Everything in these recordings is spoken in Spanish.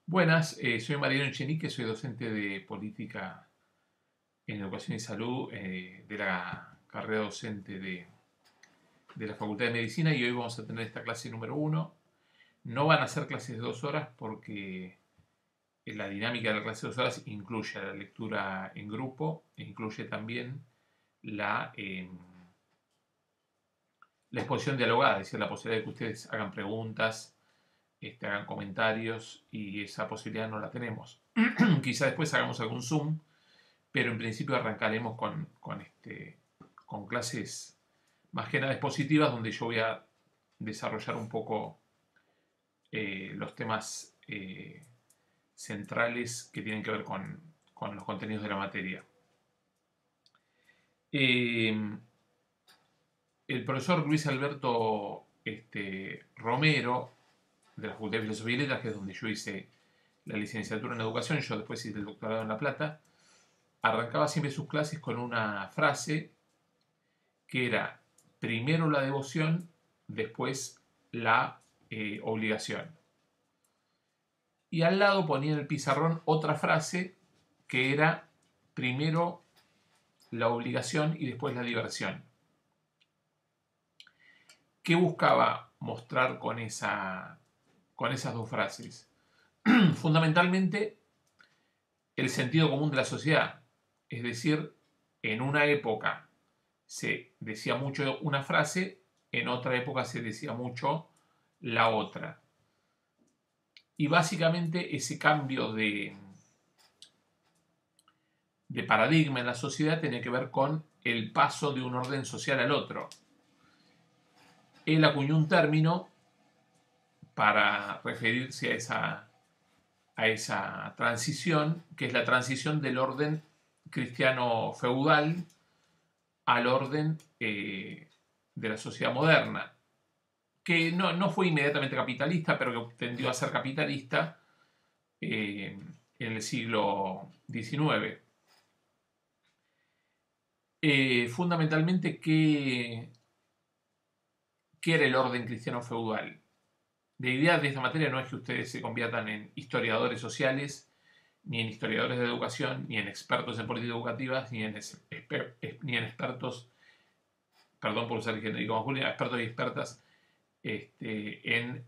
Buenas, soy Mariano Echenique, soy docente de política en educación y salud de la carrera docente de la Facultad de Medicina y hoy vamos a tener esta clase número uno. No van a ser clases de 2 horas porque la dinámica de la clase de 2 horas incluye la lectura en grupo e incluye también la exposición dialogada, es decir, la posibilidad de que ustedes hagan preguntas, hagan comentarios y esa posibilidad no la tenemos. Quizá después hagamos algún Zoom, pero en principio arrancaremos con clases más que nada expositivas donde yo voy a desarrollar un poco los temas centrales que tienen que ver con los contenidos de la materia. El profesor Luis Alberto Romero, de la Facultad de Filosofía y Letras, que es donde yo hice la licenciatura en educación, yo después hice el doctorado en La Plata, arrancaba siempre sus clases con una frase que era primero la devoción, después la obligación. Y al lado ponía en el pizarrón otra frase que era primero la obligación y después la diversión. ¿Qué buscaba mostrar con esas dos frases? Fundamentalmente el sentido común de la sociedad. Es decir, en una época se decía mucho una frase, en otra época se decía mucho la otra. Y básicamente ese cambio de paradigma en la sociedad tiene que ver con el paso de un orden social al otro. Él acuñó un término para referirse a esa transición, que es la transición del orden cristiano feudal al orden de la sociedad moderna, que no fue inmediatamente capitalista, pero que tendió a ser capitalista en el siglo XIX. Fundamentalmente, ¿qué era el orden cristiano feudal? La idea de esta materia no es que ustedes se conviertan en historiadores sociales, ni en historiadores de educación, ni en expertos en políticas educativas, ni en expertos, perdón por usar el genérico masculino, expertos y expertas en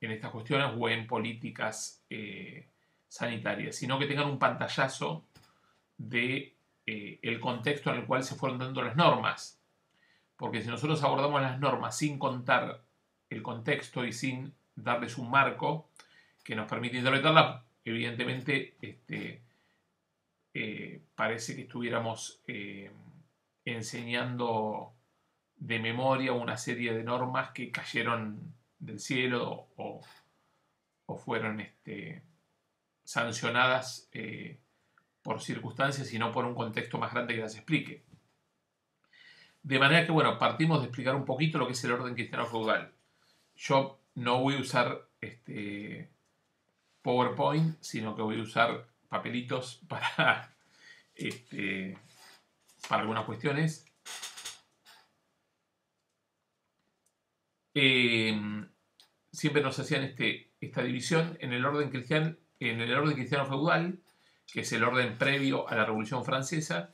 estas cuestiones o en políticas sanitarias, sino que tengan un pantallazo de el contexto en el cual se fueron dando las normas. Porque si nosotros abordamos las normas sin contar el contexto y sin darles un marco que nos permite interpretarlas, evidentemente parece que estuviéramos enseñando de memoria una serie de normas que cayeron del cielo o fueron sancionadas por circunstancias y no por un contexto más grande que las explique. De manera que, bueno, partimos de explicar un poquito lo que es el orden cristiano feudal. Yo no voy a usar PowerPoint, sino que voy a usar papelitos para algunas cuestiones. Siempre nos hacían esta división en el orden cristiano feudal, que es el orden previo a la Revolución Francesa.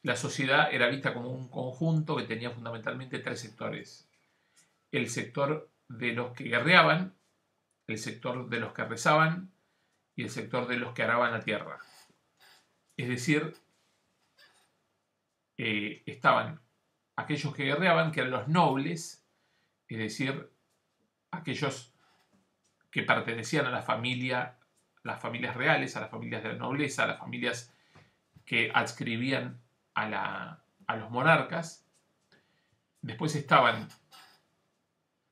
La sociedad era vista como un conjunto que tenía fundamentalmente tres sectores. El sector de los que guerreaban, el sector de los que rezaban y el sector de los que araban la tierra. Es decir, estaban aquellos que guerreaban, que eran los nobles, es decir, aquellos que pertenecían a las familias reales, a las familias de la nobleza, a las familias que adscribían a los monarcas. Después estaban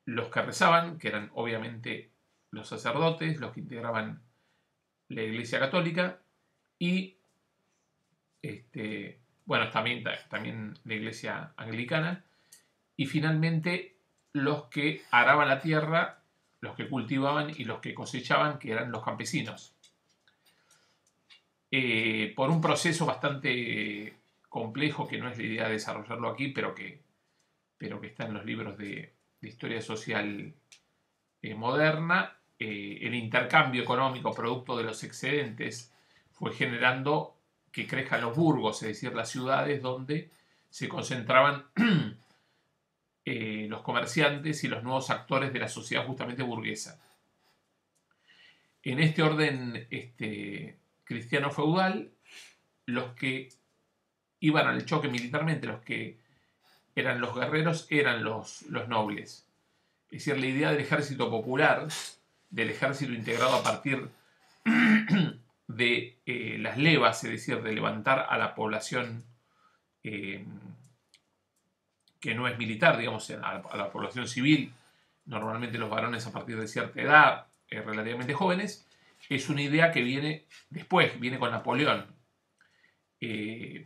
los que rezaban, que eran obviamente los sacerdotes, los que integraban la Iglesia Católica, y bueno, también la Iglesia Anglicana, y finalmente los que araban la tierra, los que cultivaban y los que cosechaban, que eran los campesinos. Por un proceso bastante complejo, que no es la idea de desarrollarlo aquí, pero que está en los libros de historia social moderna, el intercambio económico producto de los excedentes fue generando que crezcan los burgos, es decir, las ciudades donde se concentraban los comerciantes y los nuevos actores de la sociedad justamente burguesa. En este orden cristiano feudal, los que iban al choque militarmente, los que eran los guerreros, eran los nobles. Es decir, la idea del ejército popular, del ejército integrado a partir de las levas, es decir, de levantar a la población que no es militar, digamos, a la población civil, normalmente los varones a partir de cierta edad, relativamente jóvenes, es una idea que viene después, viene con Napoleón.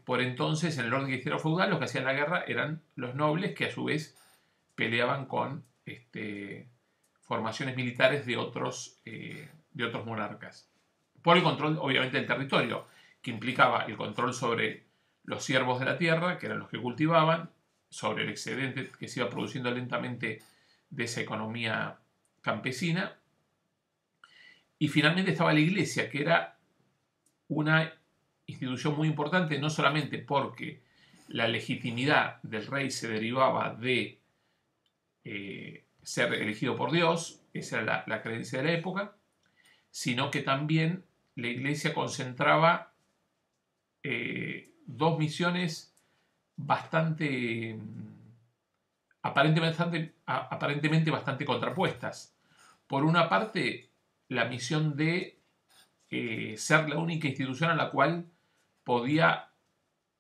Por entonces, en el orden cristiano feudal, los que hacían la guerra eran los nobles, que a su vez peleaban con formaciones militares de otros monarcas. Por el control, obviamente, del territorio, que implicaba el control sobre los siervos de la tierra, que eran los que cultivaban, sobre el excedente que se iba produciendo lentamente de esa economía campesina. Y finalmente estaba la iglesia, que era una institución muy importante, no solamente porque la legitimidad del rey se derivaba de ser elegido por Dios, esa era la creencia de la época, sino que también la iglesia concentraba dos misiones aparentemente bastante contrapuestas. Por una parte, la misión de ser la única institución a la cual podía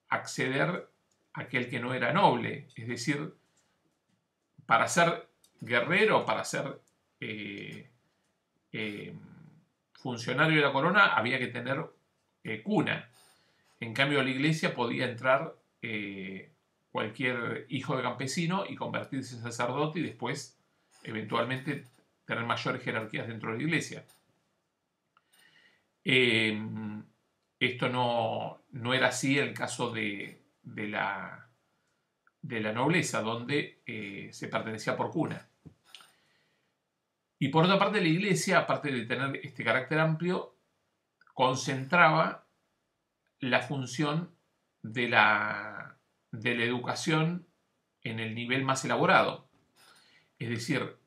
acceder aquel que no era noble, es decir, para ser guerrero, para ser funcionario de la corona, había que tener cuna. En cambio, a la iglesia podía entrar cualquier hijo de campesino y convertirse en sacerdote y después, eventualmente, tener mayores jerarquías dentro de la iglesia. Esto no era así en el caso de la nobleza, donde se pertenecía por cuna. Y por otra parte, la iglesia, aparte de tener este carácter amplio, concentraba la función de la educación en el nivel más elaborado. Es decir,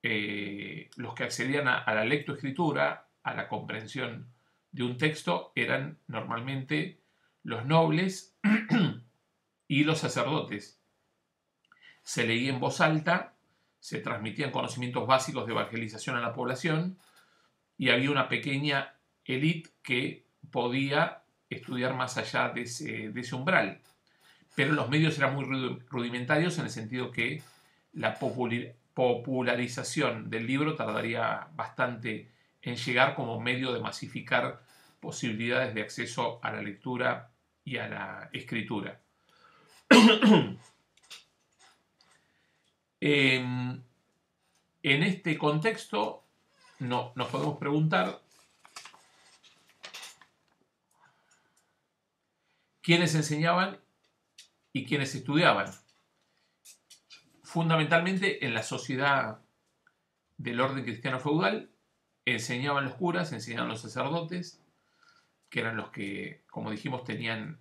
los que accedían a la lectoescritura, a la comprensión de un texto, eran normalmente los nobles y los sacerdotes. Se leía en voz alta, se transmitían conocimientos básicos de evangelización a la población y había una pequeña élite que podía estudiar más allá de ese umbral. Pero los medios eran muy rudimentarios en el sentido que la popularización del libro tardaría bastante en llegar como medio de masificar posibilidades de acceso a la lectura y a la escritura. En este contexto nos podemos preguntar quiénes enseñaban y quiénes estudiaban. Fundamentalmente en la sociedad del orden cristiano feudal enseñaban los curas, enseñaban los sacerdotes, que eran los que, como dijimos, tenían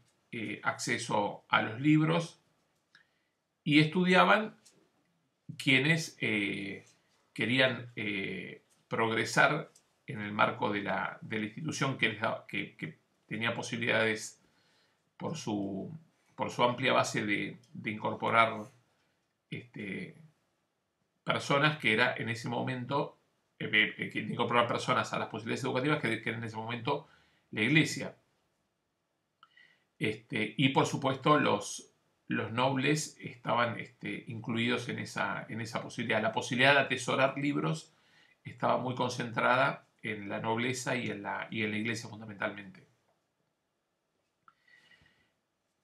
acceso a los libros, y estudiaban quienes querían progresar en el marco de la institución que tenía posibilidades por su amplia base de incorporar personas, que era en ese momento que incorporar personas a las posibilidades educativas, que era en ese momento la iglesia. Y por supuesto los nobles estaban incluidos en esa posibilidad. La posibilidad de atesorar libros estaba muy concentrada en la nobleza y en la iglesia fundamentalmente.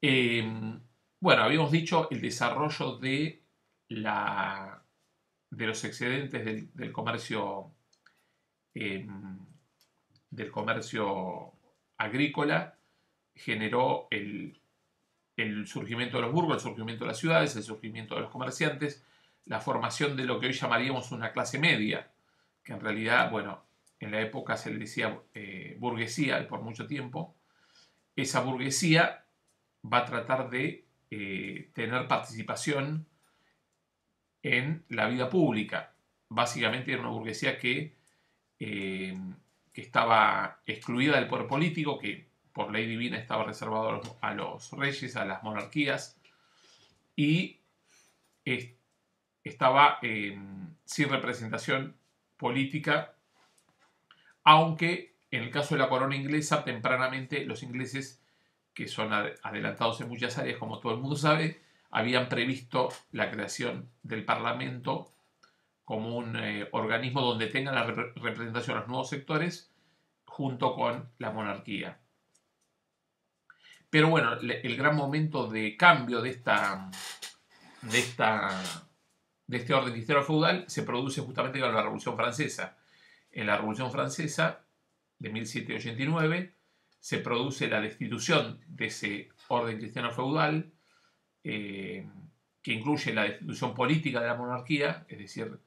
Bueno, habíamos dicho el desarrollo de los excedentes del comercio agrícola, generó el surgimiento de los burgos, el surgimiento de las ciudades, el surgimiento de los comerciantes, la formación de lo que hoy llamaríamos una clase media, que en realidad, bueno, en la época se le decía burguesía por mucho tiempo. Esa burguesía va a tratar de tener participación en la vida pública. Básicamente era una burguesía que estaba excluida del poder político, que por ley divina estaba reservado a los reyes, a las monarquías, y estaba sin representación política, aunque en el caso de la corona inglesa, tempranamente los ingleses, que son adelantados en muchas áreas, como todo el mundo sabe, habían previsto la creación del Parlamento como un organismo donde tengan la representación los nuevos sectores junto con la monarquía. Pero bueno, el gran momento de cambio de este orden cristero feudal se produce justamente con la Revolución Francesa. En la Revolución Francesa de 1789 se produce la destitución de ese orden cristiano feudal, que incluye la destitución política de la monarquía, es decir,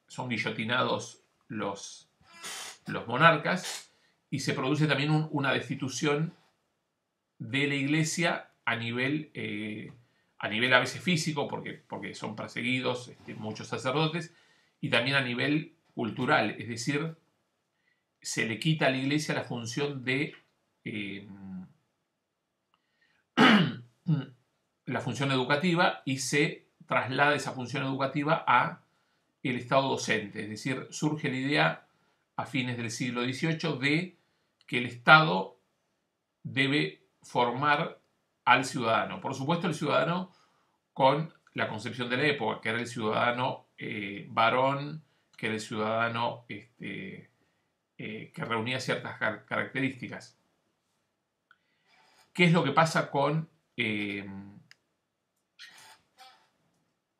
son guillotinados los monarcas, y se produce también una destitución de la iglesia a nivel a veces físico, porque son perseguidos muchos sacerdotes, y también a nivel cultural, es decir, se le quita a la iglesia la función de la función educativa y se traslada esa función educativa a el Estado docente, es decir, surge la idea a fines del siglo XVIII de que el Estado debe formar al ciudadano. Por supuesto, el ciudadano con la concepción de la época, que era el ciudadano varón, que era el ciudadano que reunía ciertas características. ¿Qué es lo que pasa con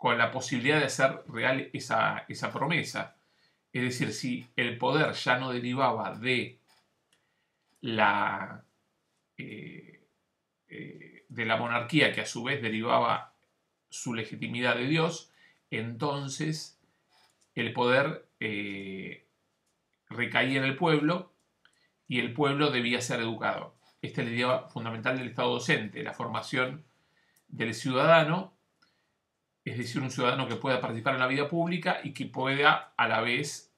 la posibilidad de hacer real esa promesa? Es decir, si el poder ya no derivaba de la monarquía, que a su vez derivaba su legitimidad de Dios, entonces el poder recaía en el pueblo y el pueblo debía ser educado. Esta es la idea fundamental del Estado docente, la formación del ciudadano, es decir, un ciudadano que pueda participar en la vida pública y que pueda a la vez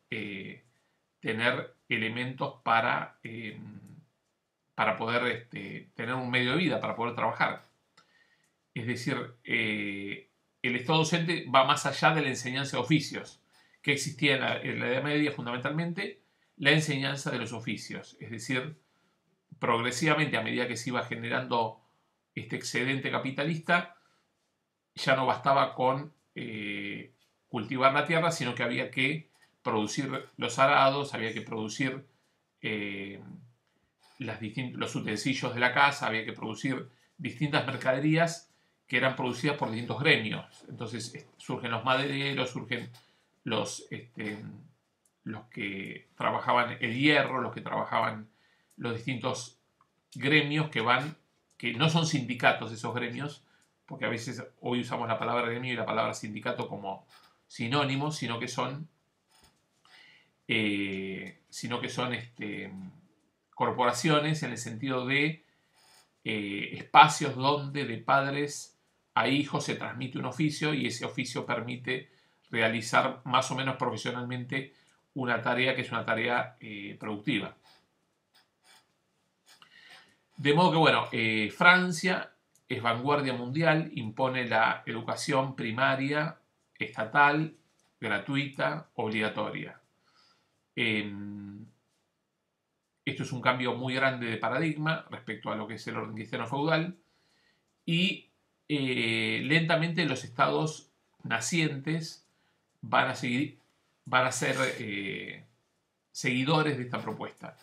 tener elementos para poder tener un medio de vida, para poder trabajar. Es decir, el Estado docente va más allá de la enseñanza de oficios, que existía en la Edad Media fundamentalmente, la enseñanza de los oficios. Es decir, progresivamente, a medida que se iba generando este excedente capitalista, ya no bastaba con cultivar la tierra, sino que había que producir los arados, había que producir los utensilios de la casa, había que producir distintas mercaderías que eran producidas por distintos gremios. Entonces surgen los madereros, surgen los que trabajaban el hierro, los que trabajaban los distintos gremios que no son sindicatos esos gremios, porque a veces hoy usamos la palabra gremio y la palabra sindicato como sinónimos, sino que son corporaciones en el sentido de espacios donde de padres a hijos se transmite un oficio y ese oficio permite realizar más o menos profesionalmente una tarea que es una tarea productiva. De modo que, bueno, Francia es vanguardia mundial, impone la educación primaria, estatal, gratuita, obligatoria. Esto es un cambio muy grande de paradigma respecto a lo que es el orden cristiano feudal, y lentamente los estados nacientes van a ser seguidores de esta propuesta.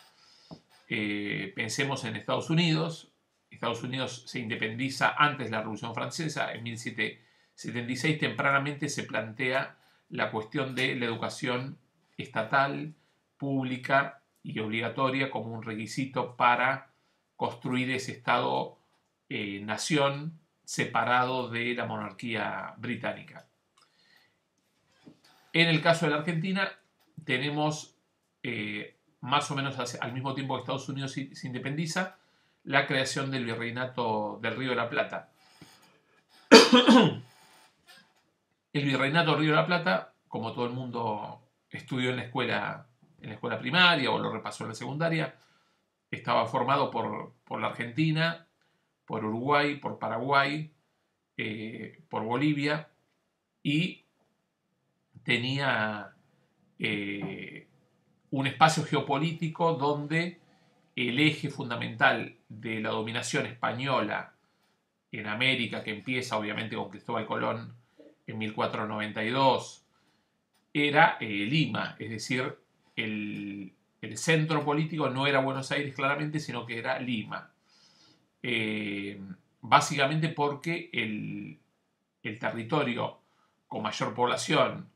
Pensemos en Estados Unidos. Estados Unidos se independiza antes de la Revolución Francesa. En 1776 tempranamente se plantea la cuestión de la educación estatal, pública y obligatoria como un requisito para construir ese Estado-nación separado de la monarquía británica. En el caso de la Argentina, tenemos más o menos al mismo tiempo que Estados Unidos se independiza, la creación del Virreinato del Río de la Plata. El Virreinato del Río de la Plata, como todo el mundo estudió en la escuela primaria o lo repasó en la secundaria, estaba formado por la Argentina, por Uruguay, por Paraguay, por Bolivia, y tenía un espacio geopolítico donde el eje fundamental de la dominación española en América, que empieza obviamente con Cristóbal Colón en 1492, era Lima, es decir, el centro político no era Buenos Aires claramente, sino que era Lima. Básicamente porque el territorio con mayor población,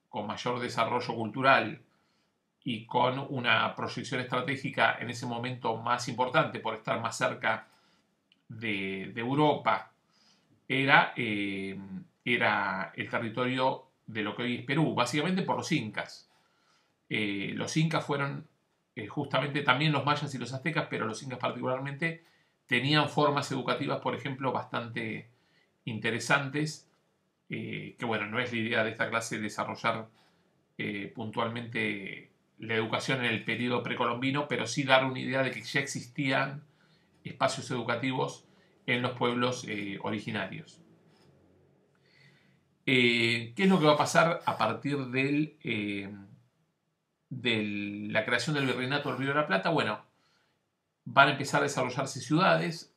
con mayor desarrollo cultural y con una proyección estratégica en ese momento más importante por estar más cerca de Europa, era el territorio de lo que hoy es Perú, básicamente por los incas. Los incas fueron justamente también los mayas y los aztecas, pero los incas particularmente tenían formas educativas, por ejemplo, bastante interesantes, que bueno, no es la idea de esta clase desarrollar puntualmente la educación en el periodo precolombino, pero sí dar una idea de que ya existían espacios educativos en los pueblos originarios. ¿Qué es lo que va a pasar a partir de la creación del Virreinato del Río de la Plata? Bueno, van a empezar a desarrollarse ciudades,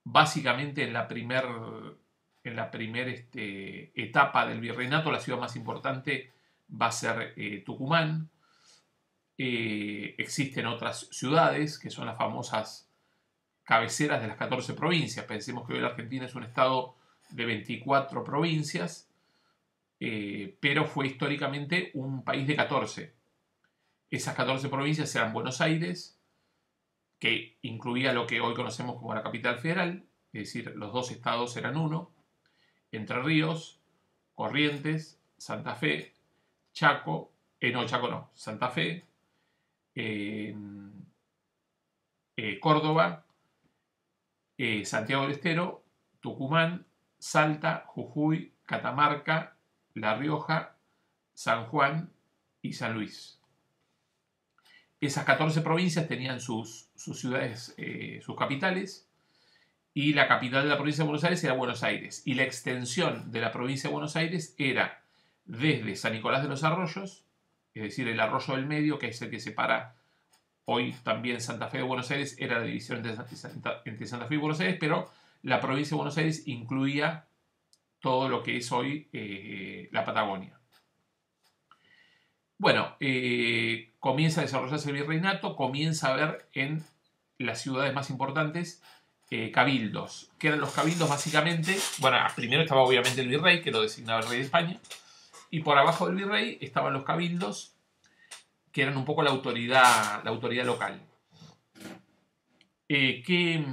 básicamente en la primer etapa del virreinato, la ciudad más importante va a ser Tucumán. Existen otras ciudades que son las famosas cabeceras de las 14 provincias. Pensemos que hoy la Argentina es un estado de 24 provincias, pero fue históricamente un país de 14. Esas 14 provincias eran Buenos Aires, que incluía lo que hoy conocemos como la capital federal, es decir, los dos estados eran uno, Entre Ríos, Corrientes, Santa Fe, Chaco, Santa Fe, Córdoba, Santiago del Estero, Tucumán, Salta, Jujuy, Catamarca, La Rioja, San Juan y San Luis. Esas 14 provincias tenían sus ciudades, sus capitales, y la capital de la provincia de Buenos Aires era Buenos Aires. Y la extensión de la provincia de Buenos Aires era desde San Nicolás de los Arroyos, es decir, el arroyo del medio, que es el que separa hoy también Santa Fe de Buenos Aires, era la división entre Santa Fe y Buenos Aires, pero la provincia de Buenos Aires incluía todo lo que es hoy la Patagonia. Bueno, comienza a desarrollarse el virreinato, comienza a haber en las ciudades más importantes cabildos. ¿Qué eran los cabildos? Básicamente, bueno, primero estaba obviamente el virrey, que lo designaba el rey de España, y por abajo del virrey estaban los cabildos, que eran un poco la autoridad local. ¿Qué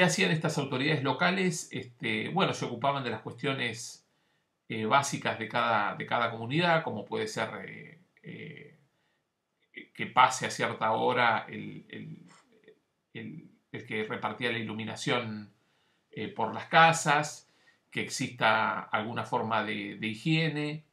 hacían estas autoridades locales? Bueno, se ocupaban de las cuestiones básicas de cada comunidad, como puede ser que pase a cierta hora el que repartía la iluminación por las casas, que exista alguna forma de higiene,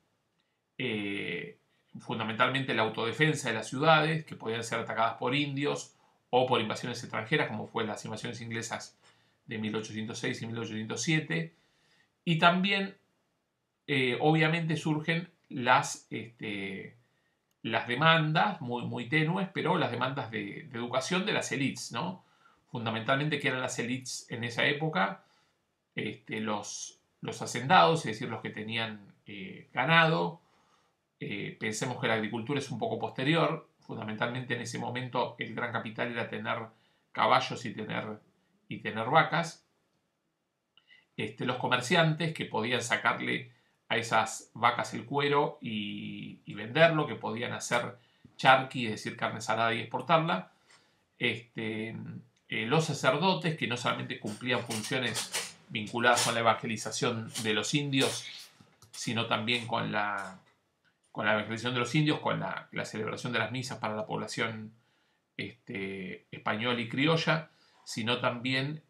fundamentalmente la autodefensa de las ciudades, que podían ser atacadas por indios o por invasiones extranjeras, como fue las invasiones inglesas de 1806 y 1807, y también obviamente surgen las demandas, muy tenues, pero las demandas de educación de las élites, ¿no? Fundamentalmente, que eran las élites en esa época, los hacendados, es decir, los que tenían ganado. Pensemos que la agricultura es un poco posterior, fundamentalmente en ese momento el gran capital era tener caballos y tener vacas. Los comerciantes que podían sacarle a esas vacas el cuero y venderlo, que podían hacer charqui, es decir, carne salada y exportarla. Los sacerdotes, que no solamente cumplían funciones vinculadas con la evangelización de los indios, sino también con la evangelización de los indios, con la celebración de las misas para la población española y criolla, sino también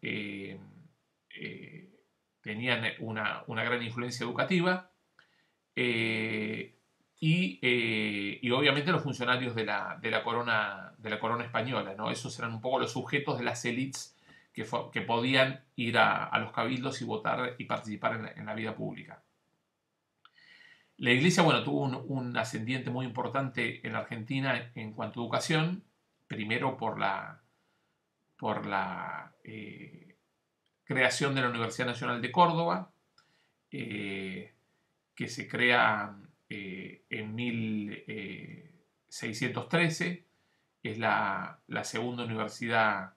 tenían una gran influencia educativa, y obviamente los funcionarios de la corona española, ¿no? Esos eran un poco los sujetos de las élites que podían ir a los cabildos y votar y participar en la vida pública. La Iglesia, bueno, tuvo un ascendiente muy importante en Argentina en cuanto a educación, primero por la creación de la Universidad Nacional de Córdoba, que se crea en 1613. Es la segunda universidad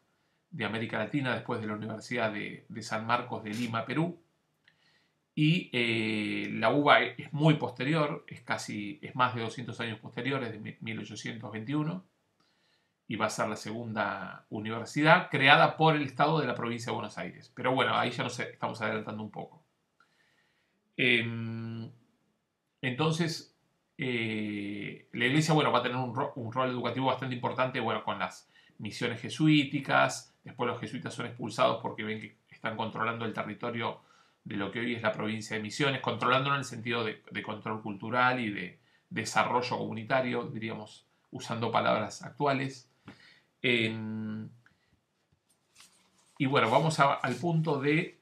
de América Latina después de la Universidad de San Marcos de Lima, Perú. Y la UBA es muy posterior, es más de 200 años posterior, es de 1821, y va a ser la segunda universidad creada por el Estado de la provincia de Buenos Aires. Pero bueno, ahí ya nos estamos adelantando un poco. Entonces, la Iglesia, bueno, va a tener un rol educativo bastante importante, bueno, con las misiones jesuíticas. Después los jesuitas son expulsados porque ven que están controlando el territorio de lo que hoy es la provincia de Misiones, controlándolo en el sentido de control cultural y de desarrollo comunitario, diríamos, usando palabras actuales. Y bueno, vamos al punto de,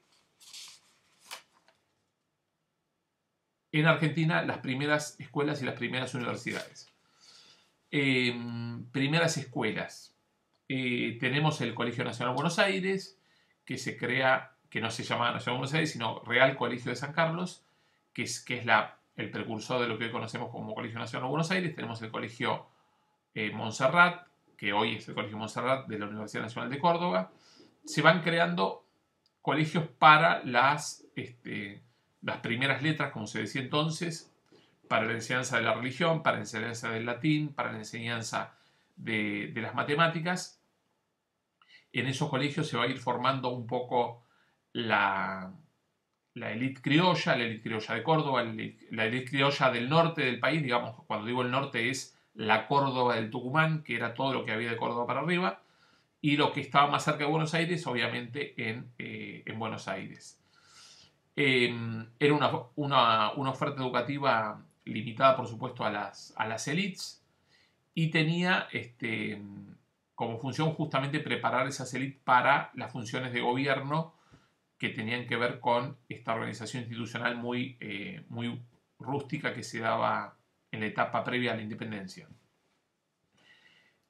en Argentina, las primeras escuelas y las primeras universidades. Primeras escuelas. Tenemos el Colegio Nacional de Buenos Aires, que se crea, que no se llama Nacional de Buenos Aires, sino Real Colegio de San Carlos, que es el precursor de lo que hoy conocemos como Colegio Nacional de Buenos Aires. Tenemos el Colegio Montserrat, que hoy es el Colegio Montserrat de la Universidad Nacional de Córdoba. Se van creando colegios para las primeras letras, como se decía entonces, para la enseñanza de la religión, para la enseñanza del latín, para la enseñanza de las matemáticas. En esos colegios se va a ir formando un poco la élite criolla, la élite criolla de Córdoba, la élite criolla del norte del país. Digamos, cuando digo el norte es la Córdoba del Tucumán, que era todo lo que había de Córdoba para arriba, y lo que estaba más cerca de Buenos Aires, obviamente en Buenos Aires. Era una oferta educativa limitada, por supuesto, a las élites, y tenía como función justamente preparar esas élites para las funciones de gobierno que tenían que ver con esta organización institucional muy rústica que se daba en la etapa previa a la independencia.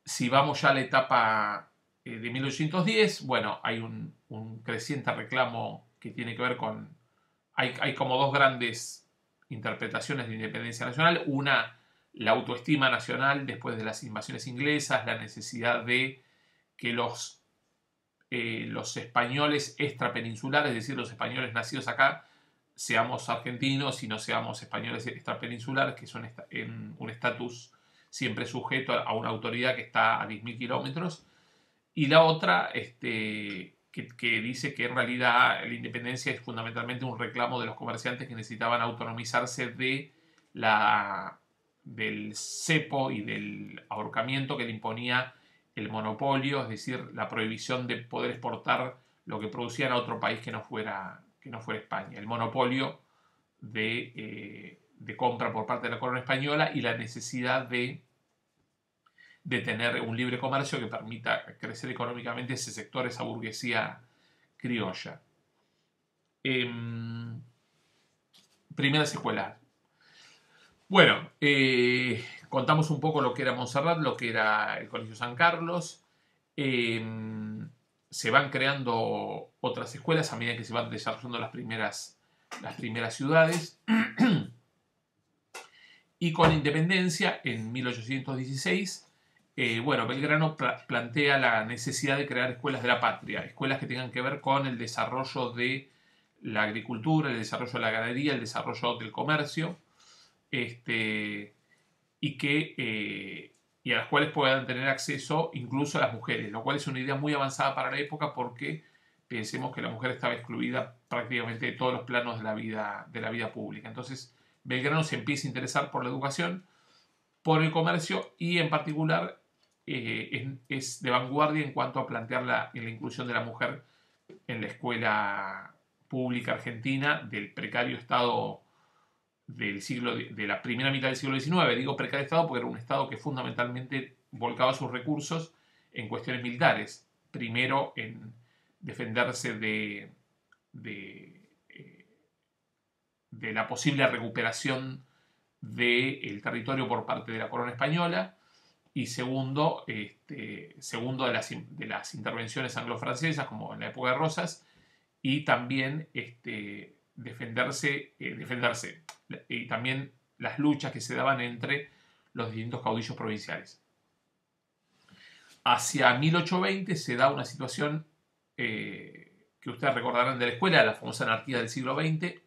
Si vamos ya a la etapa de 1810, bueno, hay un creciente reclamo que tiene que ver con... Hay como dos grandes interpretaciones de independencia nacional. Una, la autoestima nacional después de las invasiones inglesas, la necesidad de que los españoles extrapeninsulares, es decir, los españoles nacidos acá, seamos argentinos y no seamos españoles extrapeninsulares, que son en un estatus siempre sujeto a una autoridad que está a 10.000 kilómetros. Y la otra, que dice que en realidad la independencia es fundamentalmente un reclamo de los comerciantes que necesitaban autonomizarse del cepo y del ahorcamiento que le imponía el monopolio, es decir, la prohibición de poder exportar lo que producían a otro país que no fuera España. El monopolio de compra por parte de la corona española y la necesidad de tener un libre comercio que permita crecer económicamente ese sector, esa burguesía criolla. Primeras escuelas. Bueno, contamos un poco lo que era Montserrat, lo que era el Colegio San Carlos. Se van creando otras escuelas a medida que se van desarrollando las primeras ciudades. Y con la independencia, en 1816, Belgrano plantea la necesidad de crear escuelas de la patria, escuelas que tengan que ver con el desarrollo de la agricultura, el desarrollo de la ganadería, el desarrollo del comercio, y a las cuales puedan tener acceso incluso a las mujeres, lo cual es una idea muy avanzada para la época porque pensemos que la mujer estaba excluida prácticamente de todos los planos de la vida pública. Entonces, Belgrano se empieza a interesar por la educación, por el comercio y en particular es de vanguardia en cuanto a plantear la inclusión de la mujer en la escuela pública argentina del precario estado de la primera mitad del siglo XIX. Digo precario estado porque era un estado que fundamentalmente volcaba sus recursos en cuestiones militares. Primero en defenderse de la posible recuperación del territorio por parte de la corona española y segundo, segundo de las intervenciones anglo-francesas como en la época de Rosas y también defenderse y también las luchas que se daban entre los distintos caudillos provinciales. Hacia 1820 se da una situación que ustedes recordarán de la escuela, la famosa anarquía del siglo XX,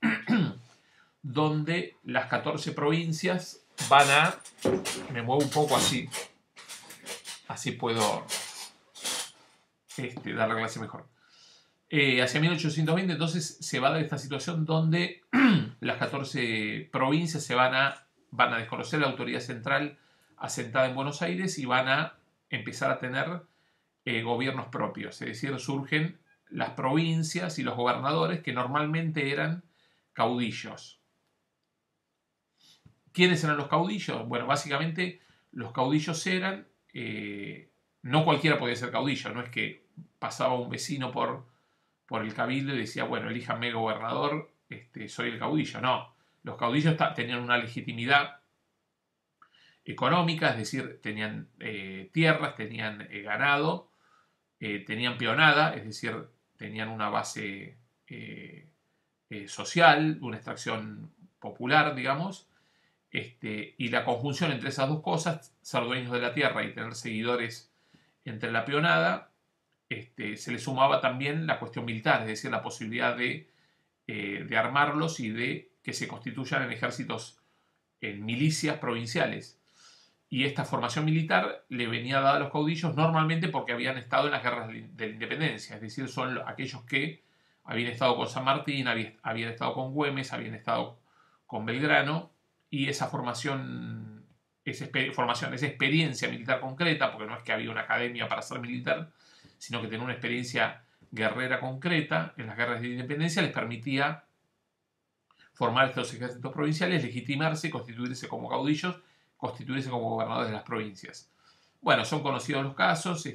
donde las 14 provincias van a... Me muevo un poco así puedo dar la clase mejor. Hacia 1820 entonces se va a dar esta situación donde las 14 provincias van a desconocer la autoridad central asentada en Buenos Aires y van a empezar a tener gobiernos propios, es decir, surgen las provincias y los gobernadores que normalmente eran caudillos. ¿Quiénes eran los caudillos? Bueno, básicamente los caudillos eran, no cualquiera podía ser caudillo, no es que pasaba un vecino por el cabildo y decía, bueno, elíjanme gobernador, soy el caudillo. No, los caudillos tenían una legitimidad económica, es decir, tenían tierras, tenían ganado, tenían peonada, es decir, tenían una base social, una extracción popular, digamos, y la conjunción entre esas dos cosas, ser dueños de la tierra y tener seguidores entre la peonada, se le sumaba también la cuestión militar, es decir, la posibilidad de armarlos y de que se constituyan en ejércitos, en milicias provinciales. Y esta formación militar le venía dada a los caudillos normalmente porque habían estado en las guerras de la independencia, es decir, son aquellos que habían estado con San Martín, habían estado con Güemes, habían estado con Belgrano, y esa formación, esa experiencia militar concreta, porque no es que había una academia para ser militar, sino que tenía una experiencia guerrera concreta en las guerras de independencia, les permitía formar estos ejércitos provinciales, legitimarse, constituirse como caudillos, constituirse como gobernadores de las provincias. Bueno, son conocidos los casos,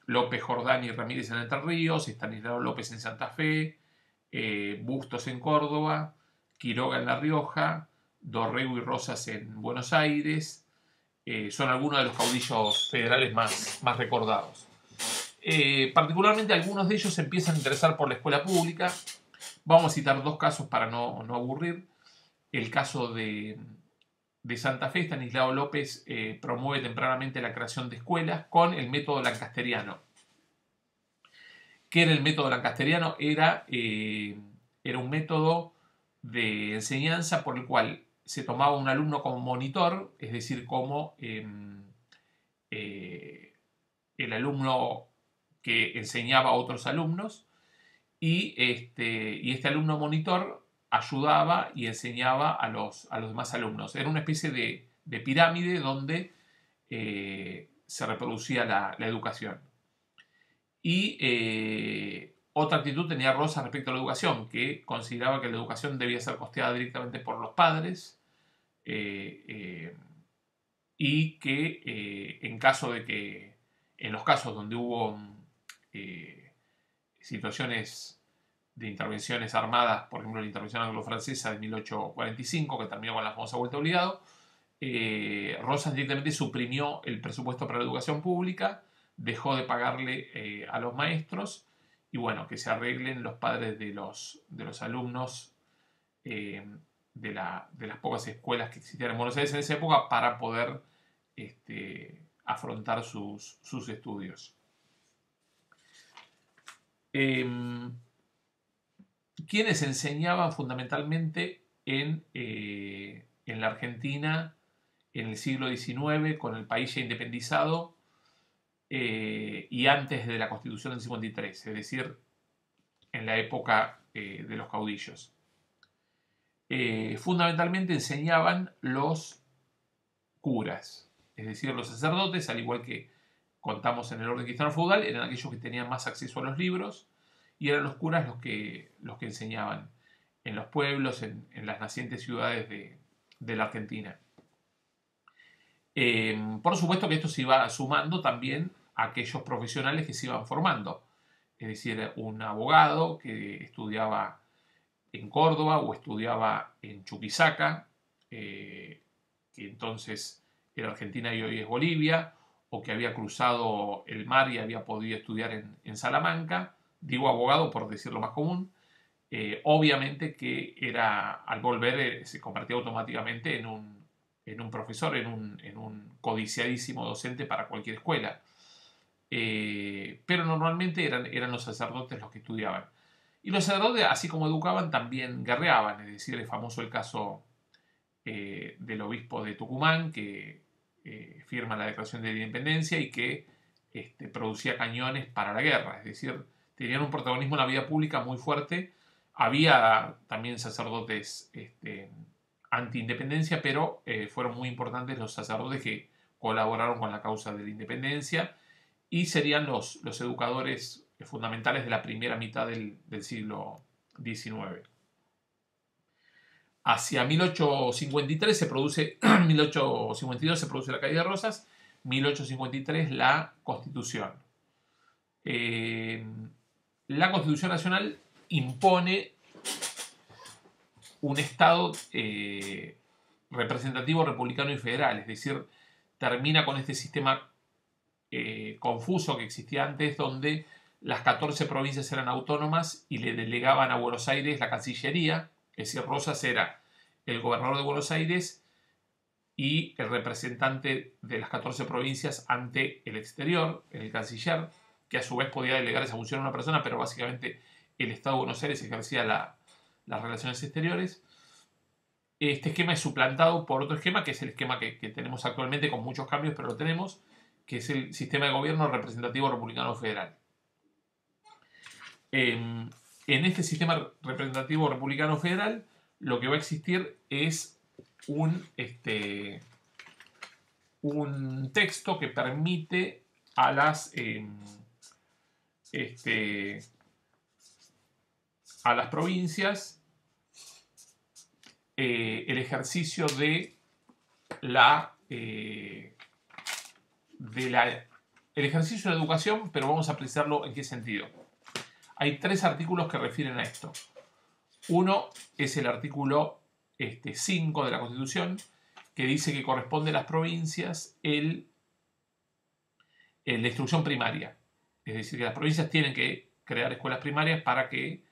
López, Jordán y Ramírez en Entre Ríos, Estanislao López en Santa Fe, Bustos en Córdoba, Quiroga en La Rioja, Dorrego y Rosas en Buenos Aires, son algunos de los caudillos federales más recordados. Particularmente algunos de ellos se empiezan a interesar por la escuela pública. Vamos a citar dos casos para no aburrir. El caso de Santa Fe, Estanislao López promueve tempranamente la creación de escuelas con el método lancasteriano. ¿Qué era el método lancasteriano? Era un método de enseñanza por el cual se tomaba un alumno como monitor, es decir, como el alumno que enseñaba a otros alumnos, y este alumno monitor ayudaba y enseñaba a los demás alumnos. Era una especie de pirámide donde se reproducía la educación. Y otra actitud tenía Rosa respecto a la educación, que consideraba que la educación debía ser costeada directamente por los padres y que en los casos donde hubo situaciones de intervenciones armadas, por ejemplo la intervención anglo-francesa de 1845, que terminó con la famosa Vuelta Obligado, Rosas directamente suprimió el presupuesto para la educación pública, dejó de pagarle a los maestros y bueno, que se arreglen los padres de los alumnos de las pocas escuelas que existían en Buenos Aires en esa época para poder afrontar sus estudios. Quienes enseñaban fundamentalmente en la Argentina en el siglo XIX, con el país ya independizado, y antes de la Constitución del 53, es decir, en la época de los caudillos. Fundamentalmente enseñaban los curas, es decir, los sacerdotes, al igual que contamos en el orden cristiano feudal, eran aquellos que tenían más acceso a los libros y eran los curas los que enseñaban en los pueblos, en las nacientes ciudades de la Argentina. Por supuesto que esto se iba sumando también a aquellos profesionales que se iban formando, es decir, un abogado que estudiaba en Córdoba o estudiaba en Chuquisaca, que entonces era Argentina y hoy es Bolivia, o que había cruzado el mar y había podido estudiar en Salamanca, digo abogado por decirlo más común, obviamente que era, al volver se convertía automáticamente en un profesor, en un codiciadísimo docente para cualquier escuela. Pero normalmente eran los sacerdotes los que estudiaban. Y los sacerdotes, así como educaban, también guerreaban. Es decir, es famoso el caso del obispo de Tucumán, que firma la Declaración de la Independencia y que producía cañones para la guerra. Es decir, tenían un protagonismo en la vida pública muy fuerte. Había también sacerdotes anti-independencia, pero fueron muy importantes los sacerdotes que colaboraron con la causa de la independencia y serían los educadores fundamentales de la primera mitad del siglo XIX. Hacia 1853 se produce, 1852 se produce la caída de Rosas, 1853 la Constitución. La Constitución Nacional impone un Estado representativo, republicano y federal, es decir, termina con este sistema confuso que existía antes, donde las 14 provincias eran autónomas y le delegaban a Buenos Aires la Cancillería, es decir, Rosas era el gobernador de Buenos Aires y el representante de las 14 provincias ante el exterior, el canciller, que a su vez podía delegar esa función a una persona, pero básicamente el Estado de Buenos Aires ejercía las relaciones exteriores. Este esquema es suplantado por otro esquema, que es el esquema que tenemos actualmente, con muchos cambios, pero lo tenemos, que es el sistema de gobierno representativo republicano federal. En este sistema representativo republicano federal, lo que va a existir es un texto que permite a las provincias el ejercicio el ejercicio de la educación, pero vamos a precisarlo en qué sentido. Hay 3 artículos que refieren a esto. Uno es el artículo 5 de la Constitución, que dice que corresponde a las provincias la instrucción primaria. Es decir, que las provincias tienen que crear escuelas primarias para que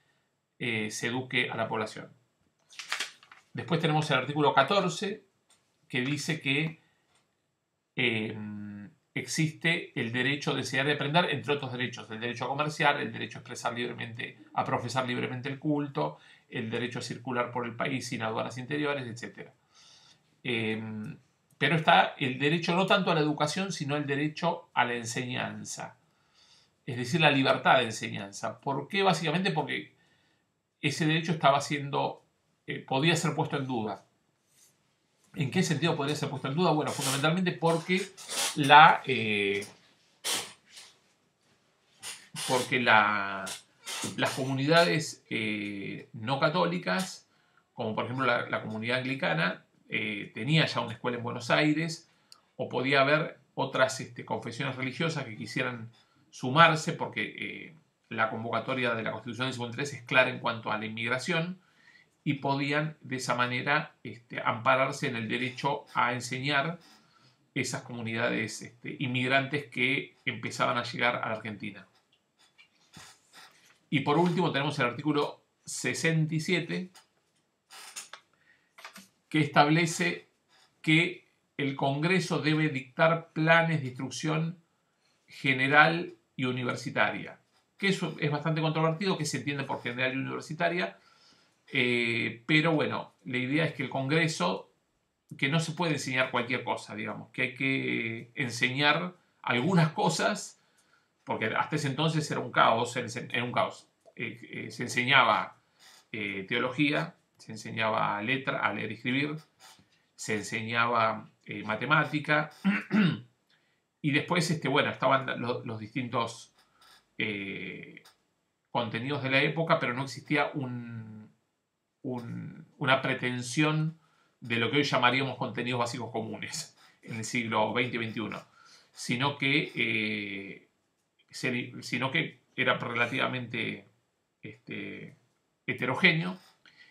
se eduque a la población. Después tenemos el artículo 14, que dice que existe el derecho de enseñar y aprender, entre otros derechos, el derecho a comerciar, el derecho a expresar libremente, a profesar libremente el culto, el derecho a circular por el país sin aduanas interiores, etc. Pero está el derecho no tanto a la educación, sino el derecho a la enseñanza, es decir, la libertad de enseñanza. ¿Por qué? Básicamente porque ese derecho estaba podía ser puesto en duda. ¿En qué sentido podría ser puesto en duda? Bueno, fundamentalmente porque las comunidades no católicas, como por ejemplo la comunidad anglicana, tenía ya una escuela en Buenos Aires, o podía haber otras confesiones religiosas que quisieran sumarse, porque la convocatoria de la Constitución del 53 es clara en cuanto a la inmigración, y podían de esa manera ampararse en el derecho a enseñar esas comunidades inmigrantes que empezaban a llegar a la Argentina. Y por último tenemos el artículo 67, que establece que el Congreso debe dictar planes de instrucción general y universitaria, que eso es bastante controvertido, que se entiende por general y universitaria, pero bueno, la idea es que el Congreso, que no se puede enseñar cualquier cosa, digamos, que hay que enseñar algunas cosas, porque hasta ese entonces era un caos, se enseñaba teología, se enseñaba letra, a leer y escribir, se enseñaba matemática, y después, bueno, estaban los distintos contenidos de la época, pero no existía una pretensión de lo que hoy llamaríamos contenidos básicos comunes en el siglo XX y XXI, sino que era relativamente heterogéneo.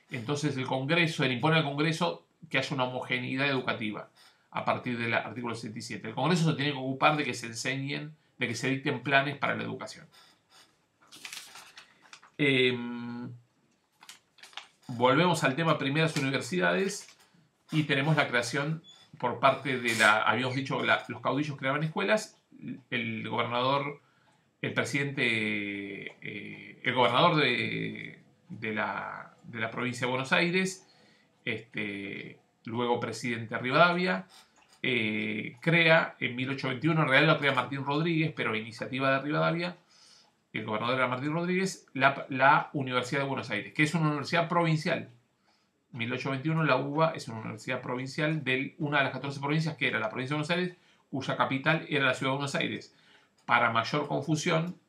Entonces el impone al Congreso que haya una homogeneidad educativa a partir del artículo 67. El Congreso se tiene que ocupar de que se enseñen, de que se dicten planes para la educación. Volvemos al tema primeras universidades y tenemos la creación por parte de habíamos dicho, los caudillos creaban escuelas, el gobernador de la provincia de Buenos Aires, luego presidente Rivadavia, crea en 1821, en realidad lo crea Martín Rodríguez, pero a iniciativa de Rivadavia, el gobernador era Martín Rodríguez, la Universidad de Buenos Aires, que es una universidad provincial. 1821 la UBA es una universidad provincial de una de las 14 provincias que era la provincia de Buenos Aires, cuya capital era la ciudad de Buenos Aires. Para mayor confusión,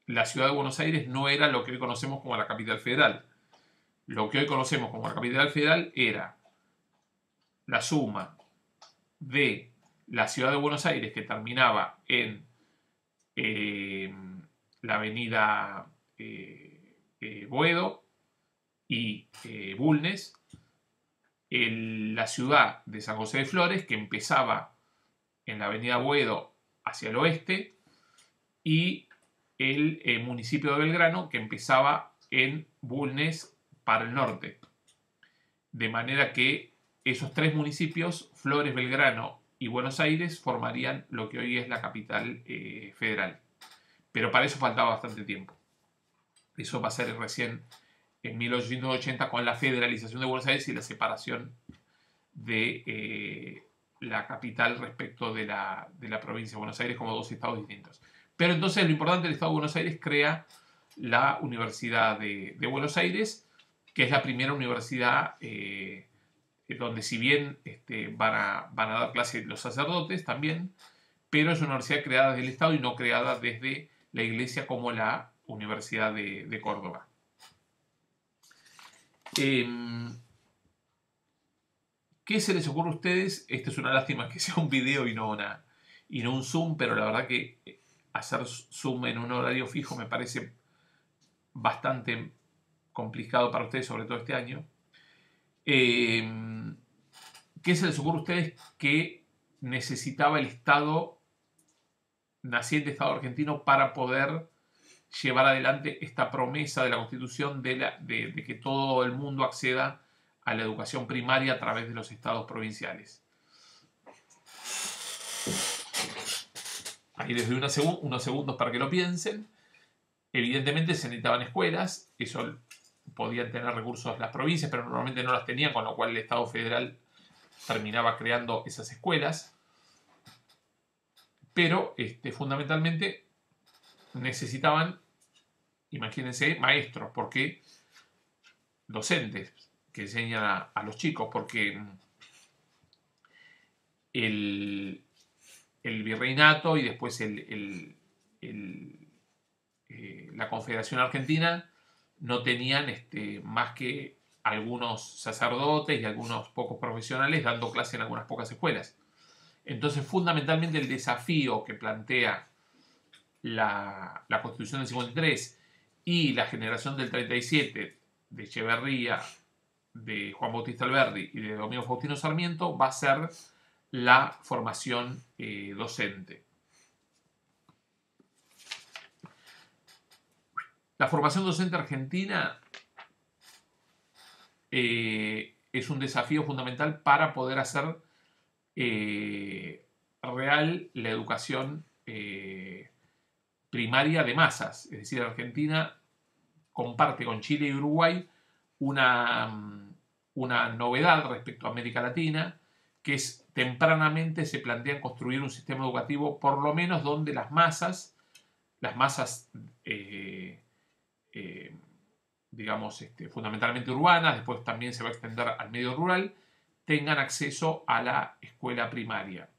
la ciudad de Buenos Aires no era lo que hoy conocemos como la capital federal. Lo que hoy conocemos como la capital federal era la suma de la ciudad de Buenos Aires, que terminaba en la avenida Boedo y Bulnes, la ciudad de San José de Flores, que empezaba en la avenida Boedo hacia el oeste, y el municipio de Belgrano, que empezaba en Bulnes para el norte. De manera que esos tres municipios, Flores, Belgrano y Buenos Aires, formarían lo que hoy es la capital federal. Pero para eso faltaba bastante tiempo. Eso va a ser recién en 1880 con la federalización de Buenos Aires y la separación de la capital respecto de la provincia de Buenos Aires como dos estados distintos. Pero entonces lo importante, el Estado de Buenos Aires crea la Universidad de Buenos Aires, que es la primera universidad donde si bien van a dar clases los sacerdotes también, pero es una universidad creada desde el Estado y no creada desde la Iglesia como la Universidad de Córdoba. ¿Qué se les ocurre a ustedes? Esto es una lástima que sea un video y no un Zoom, pero la verdad que hacer Zoom en un horario fijo me parece bastante complicado para ustedes, sobre todo este año. ¿Qué se les ocurre a ustedes que necesitaba el naciente Estado argentino para poder llevar adelante esta promesa de la Constitución de que todo el mundo acceda a la educación primaria a través de los estados provinciales? Ahí les doy unos segundos para que lo piensen. Evidentemente se necesitaban escuelas, eso podían tener recursos las provincias, pero normalmente no las tenían, con lo cual el Estado federal terminaba creando esas escuelas. Pero fundamentalmente necesitaban, imagínense, maestros, porque docentes que enseñan a los chicos, porque el virreinato y después la Confederación Argentina no tenían más que algunos sacerdotes y algunos pocos profesionales dando clase en algunas pocas escuelas. Entonces, fundamentalmente el desafío que plantea la Constitución del 53 y la generación del 37 de Echeverría, de Juan Bautista Alberdi y de Domingo Faustino Sarmiento va a ser la formación docente. La formación docente argentina es un desafío fundamental para poder hacer real la educación primaria de masas. Es decir, Argentina comparte con Chile y Uruguay una novedad respecto a América Latina, que es tempranamente se plantean construir un sistema educativo por lo menos donde las masas digamos, fundamentalmente urbanas, después también se va a extender al medio rural, tengan acceso a la escuela primaria.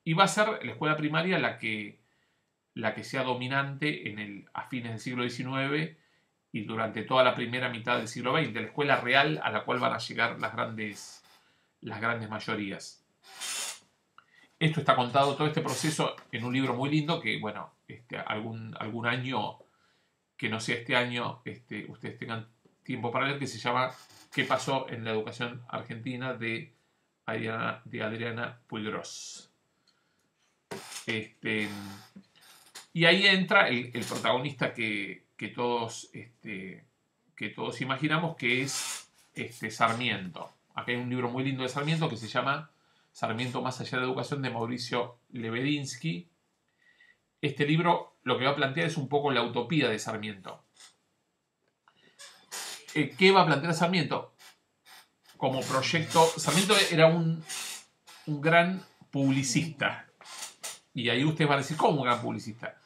Y va a ser la escuela primaria la que sea dominante a fines del siglo XIX y durante toda la primera mitad del siglo XX, la escuela real a la cual van a llegar las grandes mayorías. Esto está contado, todo este proceso, en un libro muy lindo que, bueno, algún año que no sea este año, ustedes tengan tiempo para leer, que se llama ¿Qué pasó en la educación argentina? De Adriana Puigros. Y ahí entra el protagonista que todos imaginamos, que es Sarmiento. Acá hay un libro muy lindo de Sarmiento que se llama Sarmiento más allá de la educación, de Mauricio Lebedinsky. Este libro lo que va a plantear es un poco la utopía de Sarmiento. ¿Qué va a plantear Sarmiento? Como proyecto, Sarmiento era un gran publicista. Y ahí ustedes van a decir, ¿cómo un gran publicista?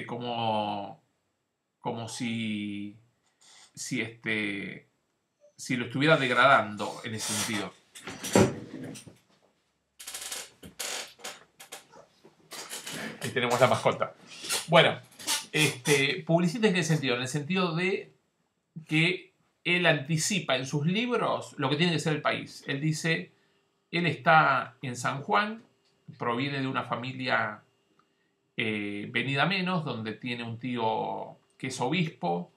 Como si lo estuviera degradando en ese sentido. Ahí tenemos la mascota. Bueno, publicista ¿en qué sentido? En el sentido de que él anticipa en sus libros lo que tiene que ser el país. Él dice, él está en San Juan, proviene de una familia venida menos, donde tiene un tío que es obispo,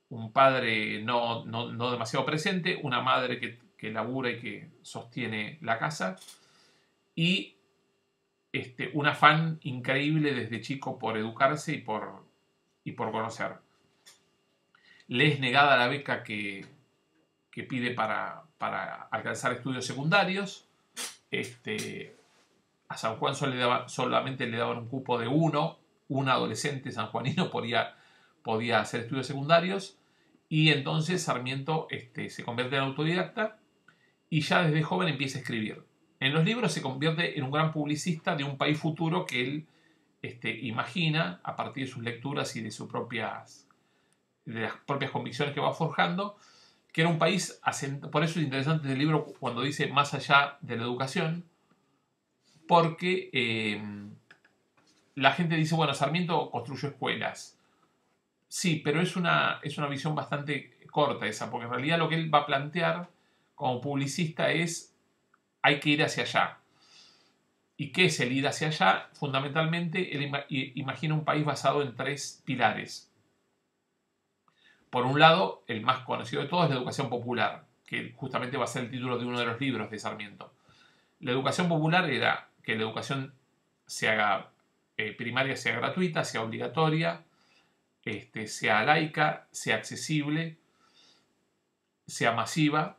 un padre no demasiado presente, una madre que labura y que sostiene la casa, y un afán increíble desde chico por educarse y por conocer. Le es negada la beca que pide para alcanzar estudios secundarios. A San Juan solamente le daban un cupo de un adolescente sanjuanino podía hacer estudios secundarios, y entonces Sarmiento se convierte en autodidacta y ya desde joven empieza a escribir. En los libros se convierte en un gran publicista de un país futuro que él imagina a partir de sus lecturas y de las propias convicciones que va forjando, que era un país asentado. Por eso es interesante el libro cuando dice más allá de la educación, porque la gente dice, bueno, Sarmiento construyó escuelas. Sí, pero es una visión bastante corta esa, porque en realidad lo que él va a plantear como publicista es, hay que ir hacia allá. ¿Y qué es el ir hacia allá? Fundamentalmente, él imagina un país basado en 3 pilares. Por un lado, el más conocido de todos es la educación popular, que justamente va a ser el título de uno de los libros de Sarmiento. La educación popular era que la educación primaria sea gratuita, sea obligatoria, sea laica, sea accesible, sea masiva.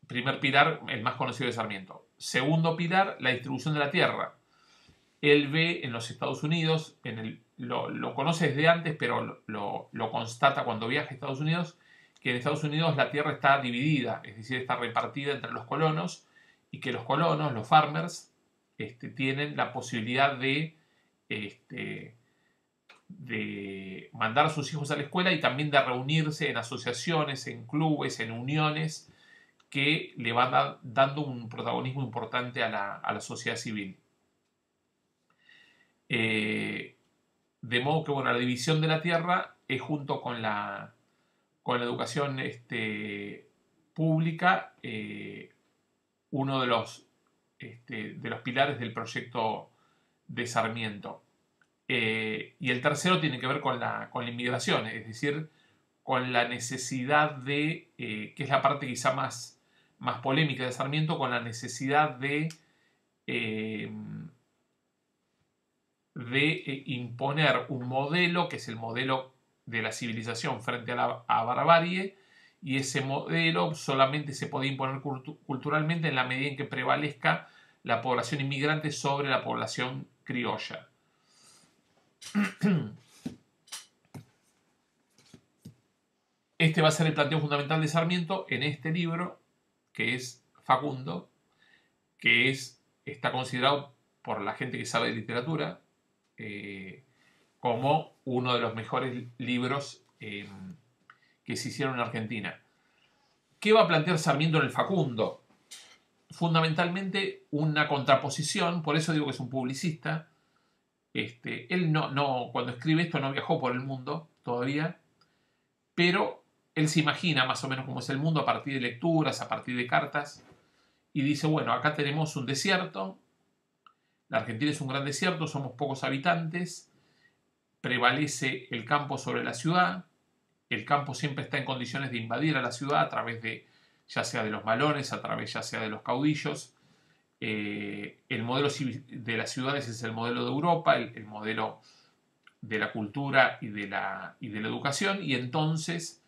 Primer pilar, el más conocido de Sarmiento. Segundo pilar, la distribución de la tierra. Él ve en los Estados Unidos, lo conoce desde antes, pero lo constata cuando viaja a Estados Unidos, que en Estados Unidos la tierra está dividida, es decir, está repartida entre los colonos, y que los colonos, los farmers, tienen la posibilidad de mandar a sus hijos a la escuela y también de reunirse en asociaciones, en clubes, en uniones que le van dando un protagonismo importante a la sociedad civil. De modo que, bueno, la división de la tierra es, junto con la educación pública, uno de los pilares del proyecto de Sarmiento. Y el tercero tiene que ver con la inmigración, es decir, con la necesidad que es la parte quizá más polémica de Sarmiento, con la necesidad de imponer un modelo que es el modelo de la civilización frente a la barbarie, y ese modelo solamente se puede imponer culturalmente en la medida en que prevalezca la población inmigrante sobre la población criolla. Este va a ser el planteo fundamental de Sarmiento en este libro, que es Facundo, que está considerado por la gente que sabe de literatura como uno de los mejores libros que se hicieron en Argentina. ¿Qué va a plantear Sarmiento en el Facundo? Fundamentalmente una contraposición, por eso digo que es un publicista. Él cuando escribe esto no viajó por el mundo todavía, pero él se imagina más o menos cómo es el mundo a partir de lecturas, a partir de cartas, y dice, bueno, acá tenemos un desierto, la Argentina es un gran desierto, somos pocos habitantes, prevalece el campo sobre la ciudad, el campo siempre está en condiciones de invadir a la ciudad a través de, ya sea de los malones, a través ya sea de los caudillos. El modelo de las ciudades es el modelo de Europa, el modelo de la cultura y de la educación, y entonces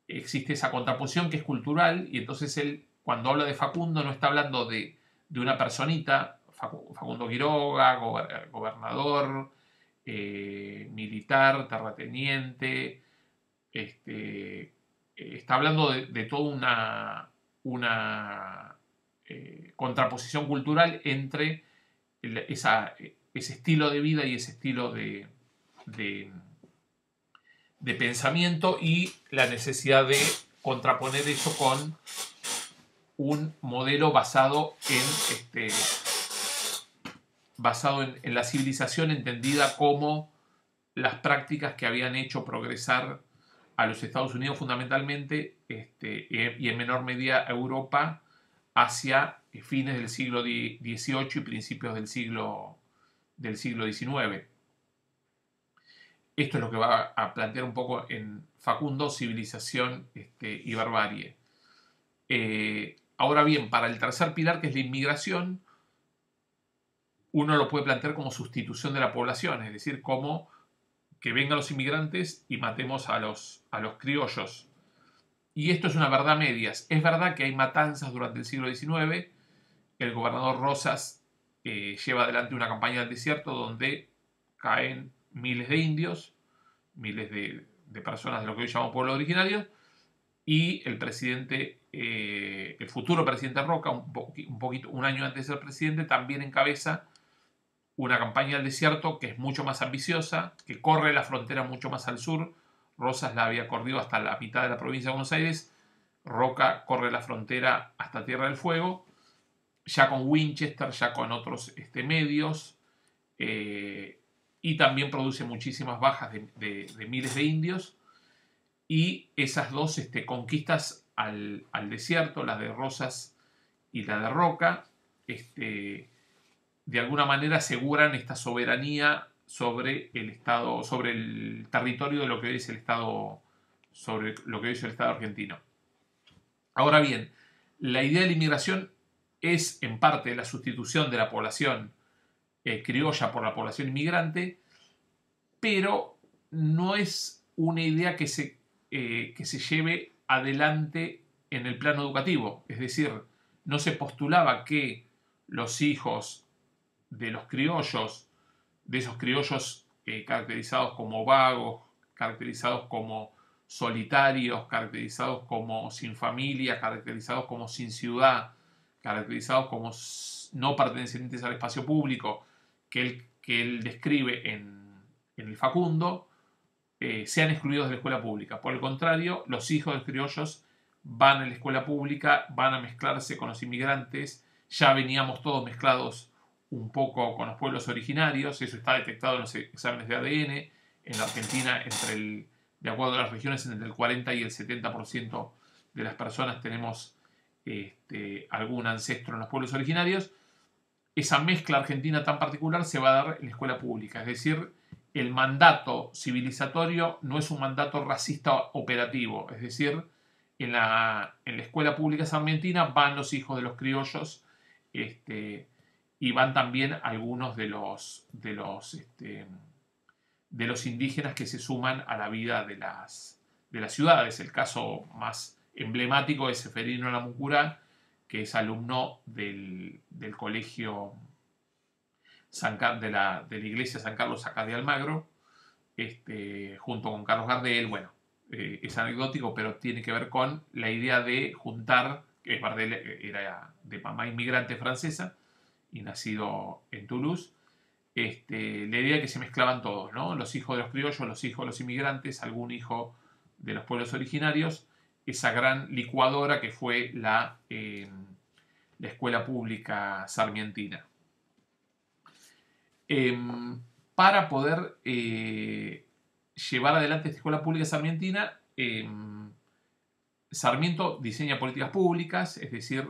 existe esa contraposición que es cultural, y entonces él, cuando habla de Facundo, no está hablando de una personita, Facundo Quiroga, gobernador, militar, terrateniente, está hablando de toda una contraposición cultural entre ese estilo de vida y ese estilo de pensamiento, y la necesidad de contraponer eso con un modelo basado en la civilización entendida como las prácticas que habían hecho progresar a los Estados Unidos fundamentalmente y en menor medida a Europa hacia fines del siglo XVIII y principios del siglo XIX. Esto es lo que va a plantear un poco en Facundo, Civilización y Barbarie. Ahora bien, para el tercer pilar, que es la inmigración, uno lo puede plantear como sustitución de la población, es decir, como que vengan los inmigrantes y matemos a los criollos. Y esto es una verdad a medias. Es verdad que hay matanzas durante el siglo XIX. El gobernador Rosas lleva adelante una campaña del desierto donde caen miles de indios, miles de personas de lo que hoy llamamos pueblos originarios, y el presidente, el futuro presidente Roca, un año antes de ser presidente, también encabeza una campaña al desierto que es mucho más ambiciosa, que corre la frontera mucho más al sur. Rosas la había corrido hasta la mitad de la provincia de Buenos Aires, Roca corre la frontera hasta Tierra del Fuego, ya con Winchester, ya con otros medios, y también produce muchísimas bajas de miles de indios. Y esas dos conquistas al desierto, la de Rosas y la de Roca, de alguna manera aseguran esta soberanía sobre el Estado, sobre el territorio de lo que hoy es el Estado, sobre lo que hoy es el Estado argentino. Ahora bien, la idea de la inmigración es en parte la sustitución de la población criolla por la población inmigrante, pero no es una idea que se lleve adelante en el plano educativo. Es decir, no se postulaba que los hijos de los criollos, de esos criollos caracterizados como vagos, caracterizados como solitarios, caracterizados como sin familia, caracterizados como sin ciudad, caracterizados como no pertenecientes al espacio público que él describe en el Facundo, sean excluidos de la escuela pública. Por el contrario, los hijos de los criollos van a la escuela pública, van a mezclarse con los inmigrantes. Ya veníamos todos mezclados un poco con los pueblos originarios, eso está detectado en los exámenes de ADN. En la Argentina, de acuerdo a las regiones, entre el 40 y el 70% de las personas tenemos algún ancestro en los pueblos originarios. Esa mezcla argentina tan particular se va a dar en la escuela pública, es decir, el mandato civilizatorio no es un mandato racista operativo, es decir, en la escuela pública sarmientina van los hijos de los criollos, y van también algunos de los indígenas que se suman a la vida de las ciudades. El caso más emblemático es Seferino Namuncurá, que es alumno del colegio de la iglesia San Carlos acá de Almagro, junto con Carlos Gardel. Bueno, es anecdótico, pero tiene que ver con la idea de juntar que Bardel era de mamá inmigrante francesa y nacido en Toulouse. La idea que se mezclaban todos, ¿no? Los hijos de los criollos, los hijos de los inmigrantes, algún hijo de los pueblos originarios, esa gran licuadora que fue la escuela pública sarmientina. Para poder llevar adelante esta escuela pública sarmientina, Sarmiento diseña políticas públicas, es decir,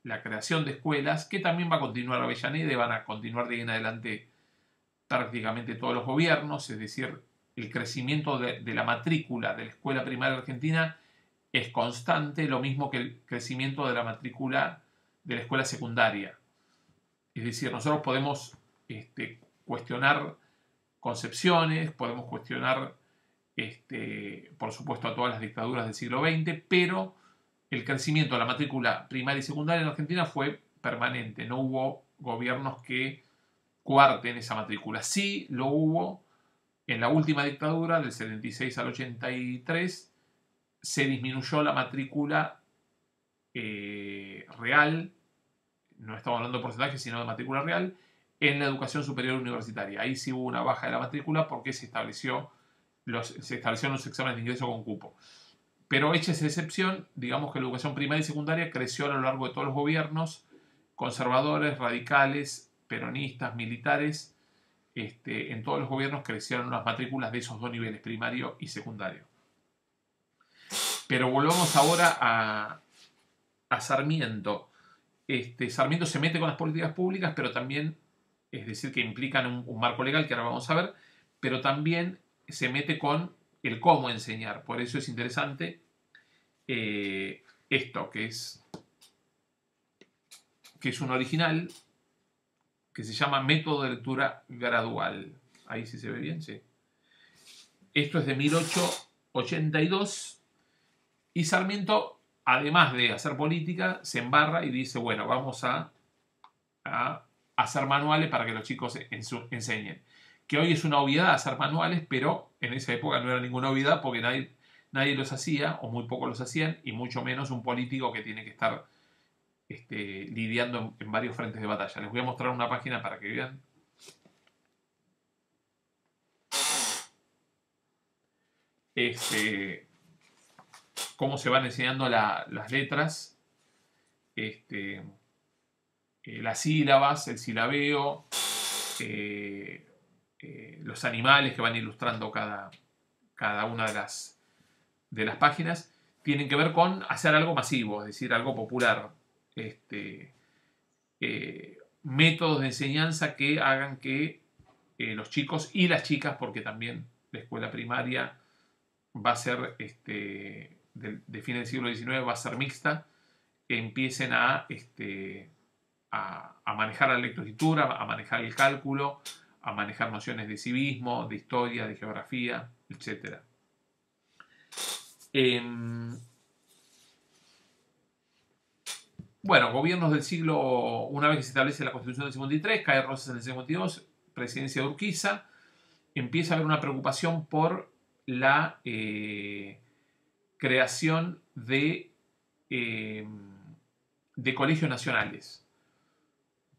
la creación de escuelas, que también va a continuar Avellaneda y van a continuar de ahí en adelante prácticamente todos los gobiernos, es decir, el crecimiento de la matrícula de la escuela primaria argentina es constante, lo mismo que el crecimiento de la matrícula de la escuela secundaria. Es decir, nosotros podemos cuestionar concepciones, podemos cuestionar, por supuesto, a todas las dictaduras del siglo XX, pero el crecimiento de la matrícula primaria y secundaria en Argentina fue permanente. No hubo gobiernos que coarten esa matrícula. Sí lo hubo en la última dictadura, del 76 al 83, se disminuyó la matrícula real, no estamos hablando de porcentaje, sino de matrícula real, en la educación superior universitaria. Ahí sí hubo una baja de la matrícula porque se establecieron los exámenes de ingreso con cupo. Pero hecha esa excepción, digamos que la educación primaria y secundaria creció a lo largo de todos los gobiernos, conservadores, radicales, peronistas, militares. En todos los gobiernos crecieron las matrículas de esos dos niveles, primario y secundario. Pero volvamos ahora a Sarmiento. Sarmiento se mete con las políticas públicas, pero también, es decir, que implican un marco legal, que ahora vamos a ver, pero también se mete con el cómo enseñar. Por eso es interesante esto, que es un original, que se llama Método de Lectura Gradual. Ahí sí se ve bien, sí. Esto es de 1882 y Sarmiento, además de hacer política, se embarra y dice, bueno, vamos a hacer manuales para que los chicos enseñen. Que hoy es una obviedad hacer manuales, pero en esa época no era ninguna obviedad porque nadie los hacía, o muy pocos los hacían, y mucho menos un político que tiene que estar lidiando en varios frentes de batalla. Les voy a mostrar una página para que vean. Cómo se van enseñando las letras, las sílabas, el silabeo, los animales que van ilustrando cada una de las páginas, tienen que ver con hacer algo masivo, es decir, algo popular. Métodos de enseñanza que hagan que los chicos y las chicas, porque también la escuela primaria va a ser, de fin del siglo XIX, va a ser mixta, que empiecen a manejar la lectoescritura, a manejar el cálculo, a manejar nociones de civismo, de historia, de geografía, etc. Bueno, gobiernos del siglo, una vez que se establece la Constitución del 53, cae Rosas en el 52, presidencia de Urquiza, empieza a haber una preocupación por la creación de colegios nacionales.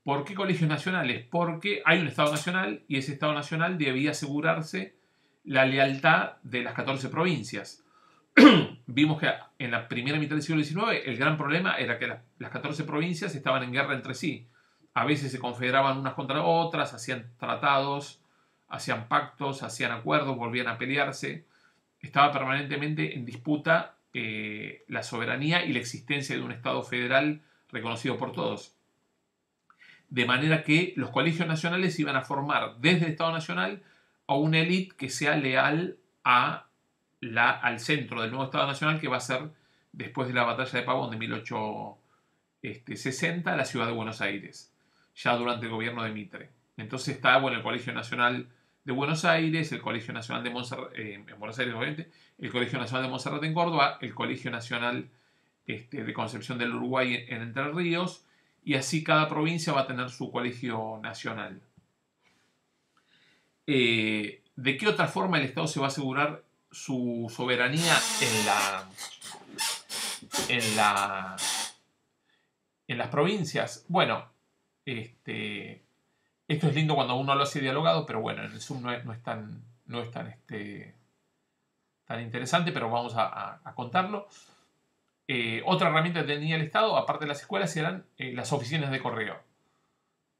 ¿Por qué colegios nacionales? Porque hay un Estado Nacional y ese Estado Nacional debía asegurarse la lealtad de las 14 provincias. Vimos que en la primera mitad del siglo XIX el gran problema era que las 14 provincias estaban en guerra entre sí. A veces se confederaban unas contra otras, hacían tratados, hacían pactos, hacían acuerdos, volvían a pelearse. Estaba permanentemente en disputa la soberanía y la existencia de un Estado federal reconocido por todos. De manera que los colegios nacionales iban a formar desde el Estado Nacional a una élite que sea leal al centro del nuevo Estado Nacional, que va a ser, después de la batalla de Pavón de 1860, la ciudad de Buenos Aires, ya durante el gobierno de Mitre. Entonces está el Colegio Nacional de Buenos Aires, el Colegio Nacional de Montserrat, en Buenos Aires obviamente, el Colegio Nacional de Montserrat en Córdoba, el Colegio Nacional de Concepción del Uruguay en Entre Ríos, y así cada provincia va a tener su colegio nacional. ¿De qué otra forma el Estado se va a asegurar su soberanía en la En las provincias, bueno, esto es lindo cuando uno lo hace dialogado, pero bueno, en el Zoom no es tan interesante, pero vamos a contarlo. Otra herramienta que tenía el Estado, aparte de las escuelas, eran las oficinas de correo.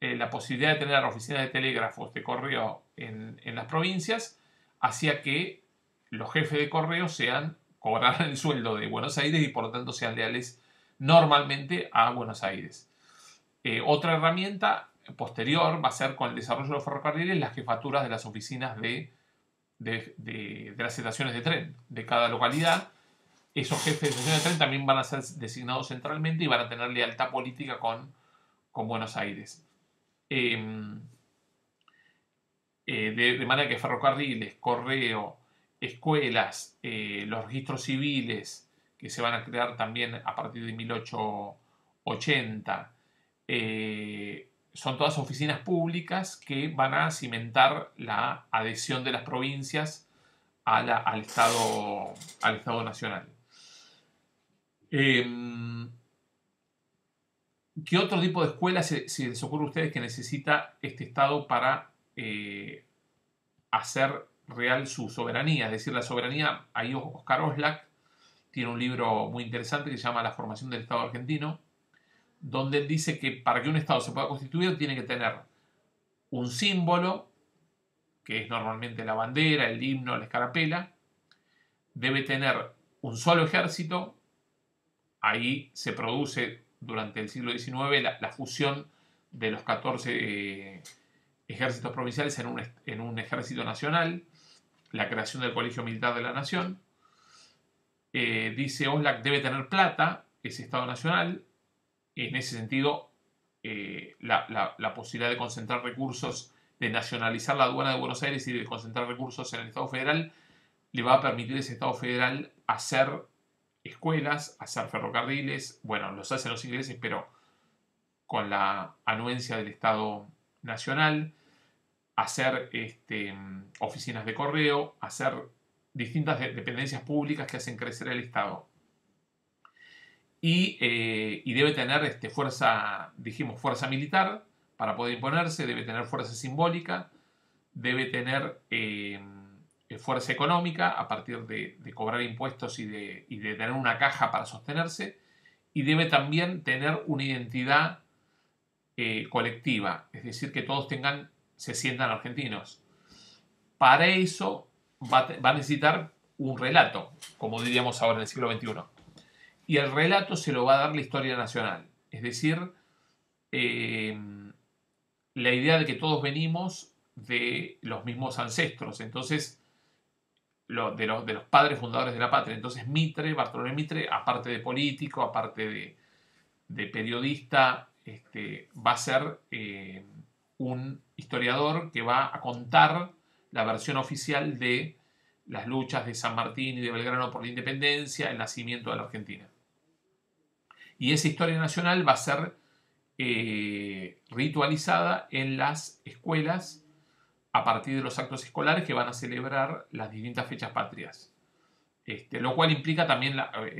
La posibilidad de tener oficinas de telégrafos de correo en las provincias hacía que los jefes de correo cobraran el sueldo de Buenos Aires y por lo tanto sean leales normalmente a Buenos Aires. Otra herramienta posterior va a ser con el desarrollo de los ferrocarriles las jefaturas de las oficinas de las estaciones de tren de cada localidad. Esos jefes de estaciones de tren también van a ser designados centralmente y van a tener lealtad política con Buenos Aires. De manera que ferrocarriles, correo, escuelas, los registros civiles que se van a crear también a partir de 1880, son todas oficinas públicas que van a cimentar la adhesión de las provincias al Estado nacional. ¿Qué otro tipo de escuela se les ocurre a ustedes que necesita este Estado para hacer real su soberanía? Es decir, la soberanía, ahí Oscar Oslak tiene un libro muy interesante que se llama La formación del Estado argentino, donde él dice que para que un Estado se pueda constituir tiene que tener un símbolo, que es normalmente la bandera, el himno, la escarapela, debe tener un solo ejército, ahí se produce durante el siglo XIX la fusión de los 14 ejércitos provinciales en un ejército nacional, la creación del Colegio Militar de la Nación. Dice Oslak, debe tener plata, ese Estado Nacional. En ese sentido, la posibilidad de concentrar recursos, de nacionalizar la aduana de Buenos Aires y de concentrar recursos en el Estado Federal, le va a permitir a ese Estado Federal hacer escuelas, hacer ferrocarriles. Bueno, los hacen los ingleses, pero con la anuencia del Estado Nacional, hacer oficinas de correo, hacer distintas dependencias públicas que hacen crecer el Estado. Y debe tener fuerza militar para poder imponerse, debe tener fuerza simbólica, debe tener fuerza económica a partir de cobrar impuestos y de tener una caja para sostenerse, y debe también tener una identidad colectiva, es decir, que todos se sientan argentinos. Para eso va a necesitar un relato, como diríamos ahora en el siglo XXI. Y el relato se lo va a dar la historia nacional. Es decir, la idea de que todos venimos de los mismos ancestros. Entonces, de los padres fundadores de la patria. Entonces, Bartolomé Mitre, aparte de político, aparte de periodista, va a ser un historiador que va a contar la versión oficial de las luchas de San Martín y de Belgrano por la independencia, el nacimiento de la Argentina. Y esa historia nacional va a ser ritualizada en las escuelas a partir de los actos escolares que van a celebrar las distintas fechas patrias. Lo cual implica también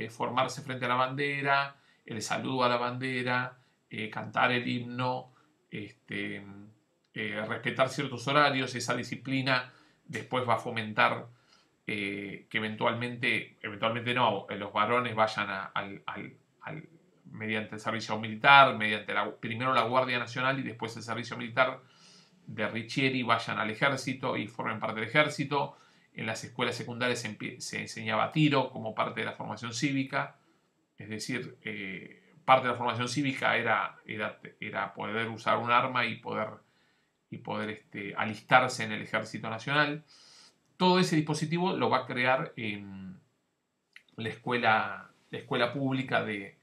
formarse frente a la bandera, el saludo a la bandera, cantar el himno, respetar ciertos horarios. Esa disciplina después va a fomentar que eventualmente no, los varones vayan mediante el servicio militar, primero la Guardia Nacional y después el servicio militar de Riccieri, vayan al ejército y formen parte del ejército. En las escuelas secundarias se enseñaba tiro como parte de la formación cívica, es decir, parte de la formación cívica era poder usar un arma y poder alistarse en el ejército nacional. Todo ese dispositivo lo va a crear en la escuela pública de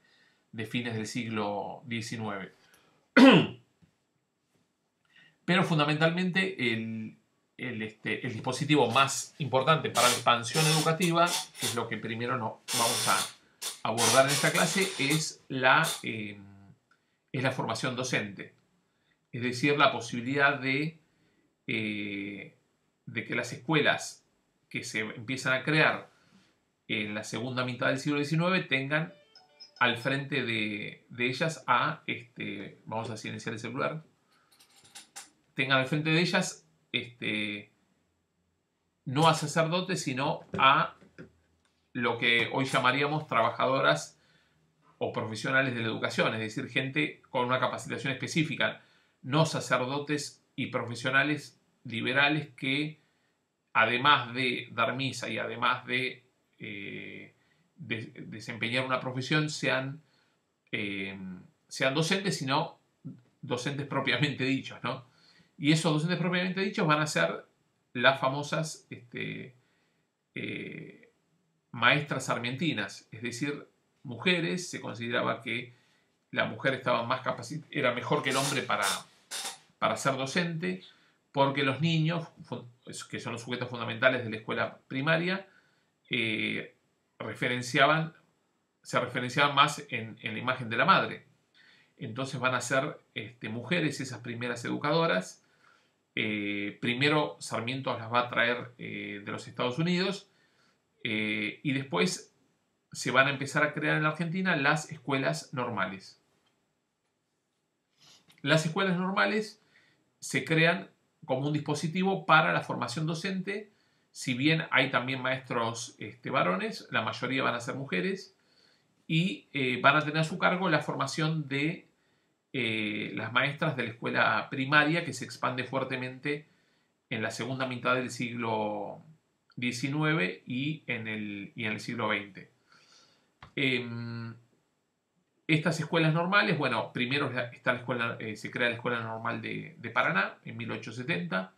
fines del siglo XIX. Pero fundamentalmente el dispositivo más importante para la expansión educativa, que es lo que primero vamos a abordar en esta clase, es la formación docente. Es decir, la posibilidad de que las escuelas que se empiezan a crear en la segunda mitad del siglo XIX tengan al frente de ellas vamos a silenciar el celular, tengan al frente de ellas no a sacerdotes, sino a lo que hoy llamaríamos trabajadoras o profesionales de la educación, es decir, gente con una capacitación específica, no sacerdotes y profesionales liberales que, además de dar misa y además de desempeñar una profesión, sean docentes, sino docentes propiamente dichos, ¿no? Y esos docentes propiamente dichos van a ser las famosas maestras sarmientinas, es decir, mujeres. Se consideraba que la mujer estaba más era mejor que el hombre para ser docente, porque los niños, que son los sujetos fundamentales de la escuela primaria, se referenciaban más en la imagen de la madre. Entonces van a ser mujeres esas primeras educadoras. Primero Sarmiento las va a traer de los Estados Unidos, y después se van a empezar a crear en la Argentina las escuelas normales. Las escuelas normales se crean como un dispositivo para la formación docente. Si bien hay también maestros varones, la mayoría van a ser mujeres, y van a tener a su cargo la formación de las maestras de la escuela primaria, que se expande fuertemente en la segunda mitad del siglo XIX y en el siglo XX. Estas escuelas normales, bueno, primero está la escuela, se crea la Escuela Normal de Paraná en 1870,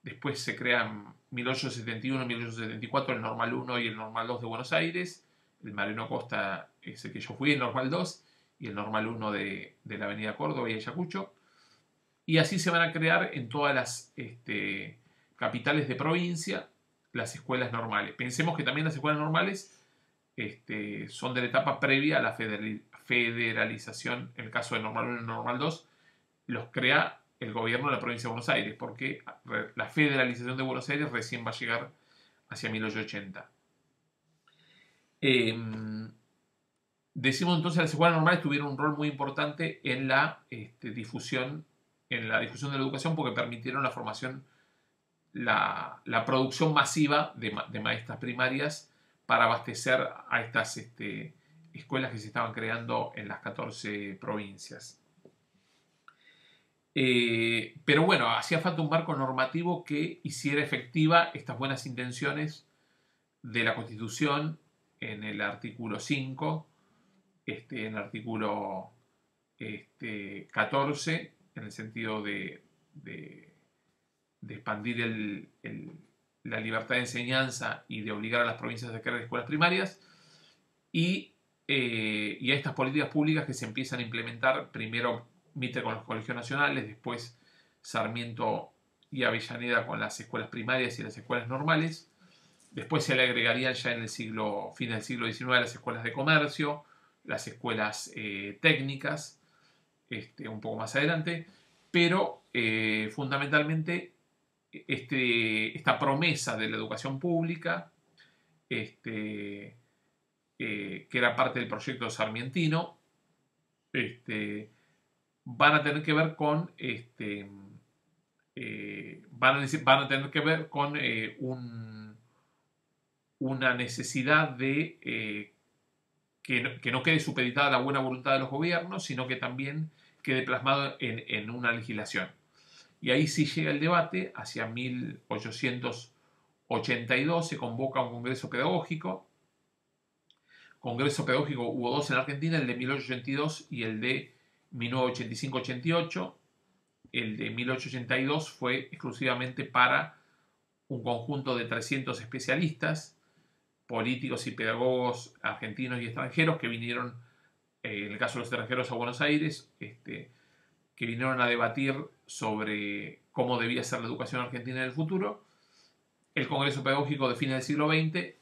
después se crea en 1871 y 1874 el Normal 1 y el Normal 2 de Buenos Aires, el Mariano Costa es el que yo fui, el Normal 2, y el Normal 1 de la Avenida Córdoba y Ayacucho, y así se van a crear en todas las capitales de provincia las escuelas normales. Pensemos que también las escuelas normales son de la etapa previa a la federalización. En el caso del Normal 1 y Normal 2 los crea el gobierno de la provincia de Buenos Aires, porque la federalización de Buenos Aires recién va a llegar hacia 1880. Decimos entonces, las escuelas normales tuvieron un rol muy importante en la difusión de la educación, porque permitieron la formación, la producción masiva de maestras primarias para abastecer a estas escuelas que se estaban creando en las 14 provincias. Pero bueno, hacía falta un marco normativo que hiciera efectiva estas buenas intenciones de la Constitución en el artículo 5, en el artículo 14, en el sentido de expandir la libertad de enseñanza y de obligar a las provincias a crear escuelas primarias, y a estas políticas públicas que se empiezan a implementar, primero Mitre con los colegios nacionales, después Sarmiento y Avellaneda con las escuelas primarias y las escuelas normales. Después se le agregarían ya en fin del siglo XIX las escuelas de comercio, las escuelas técnicas, un poco más adelante, pero fundamentalmente esta promesa de la educación pública, que era parte del proyecto sarmientino, van a tener que ver con una necesidad de que no quede supeditada a la buena voluntad de los gobiernos, sino que también quede plasmado en una legislación. Y ahí sí llega el debate. Hacia 1882 se convoca un congreso pedagógico. Congreso pedagógico hubo dos en Argentina, el de 1882 y el de 1985-88. El de 1882 fue exclusivamente para un conjunto de 300 especialistas, políticos y pedagogos argentinos y extranjeros que vinieron, en el caso de los extranjeros, a Buenos Aires, que vinieron a debatir sobre cómo debía ser la educación argentina en el futuro. El Congreso Pedagógico de fines del siglo XX,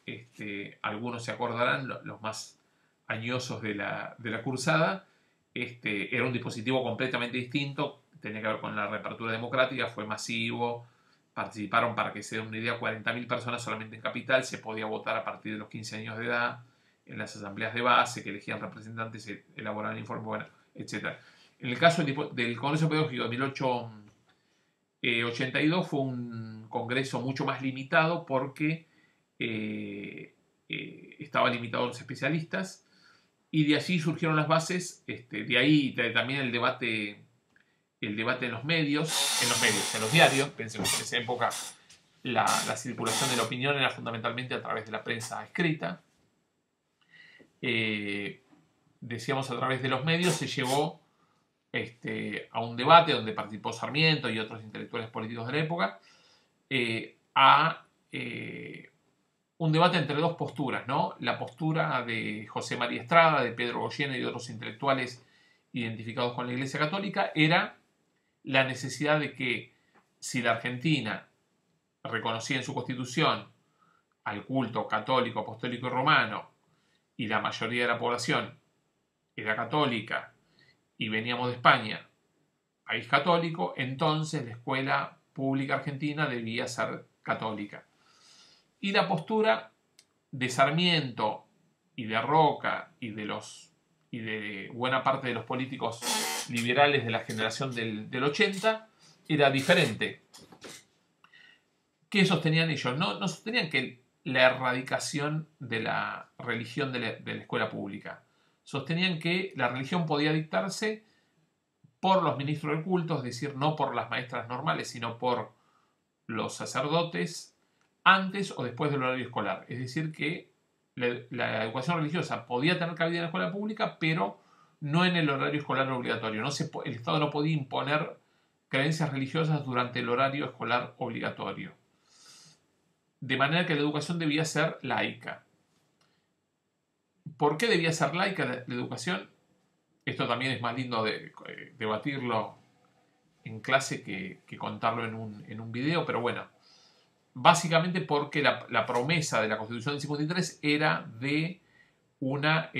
algunos se acordarán, los más añosos de la cursada, era un dispositivo completamente distinto, tenía que ver con la reapertura democrática, fue masivo, participaron, para que se den una idea, 40.000 personas solamente en Capital, se podía votar a partir de los 15 años de edad, en las asambleas de base, que elegían representantes, elaboraban informes, bueno, etc. En el caso del Congreso Pedagógico de 1882 fue un congreso mucho más limitado porque estaba limitado a los especialistas, y de allí surgieron las bases, de ahí también el debate en los medios, en los diarios. Pensemos que en esa época la circulación de la opinión era fundamentalmente a través de la prensa escrita. Decíamos, a través de los medios se llevó a un debate donde participó Sarmiento y otros intelectuales políticos de la época, a un debate entre dos posturas, ¿no? La postura de José María Estrada, de Pedro Goyena y de otros intelectuales identificados con la Iglesia Católica era la necesidad de que, si la Argentina reconocía en su constitución al culto católico, apostólico y romano, y la mayoría de la población era católica, y veníamos de España, país católico, entonces la escuela pública argentina debía ser católica. Y la postura de Sarmiento y de Roca y de buena parte de los políticos liberales de la generación del 80 era diferente. ¿Qué sostenían ellos? No sostenían que la erradicación de la religión de la escuela pública. Sostenían que la religión podía dictarse por los ministros del culto, es decir, no por las maestras normales, sino por los sacerdotes antes o después del horario escolar. Es decir, que la educación religiosa podía tener cabida en la escuela pública, pero no en el horario escolar obligatorio. El Estado no podía imponer creencias religiosas durante el horario escolar obligatorio. De manera que la educación debía ser laica. ¿Por qué debía ser laica la educación? Esto también es más lindo debatirlo en clase que contarlo en un video, pero bueno. Básicamente porque la promesa de la Constitución del 53 era de una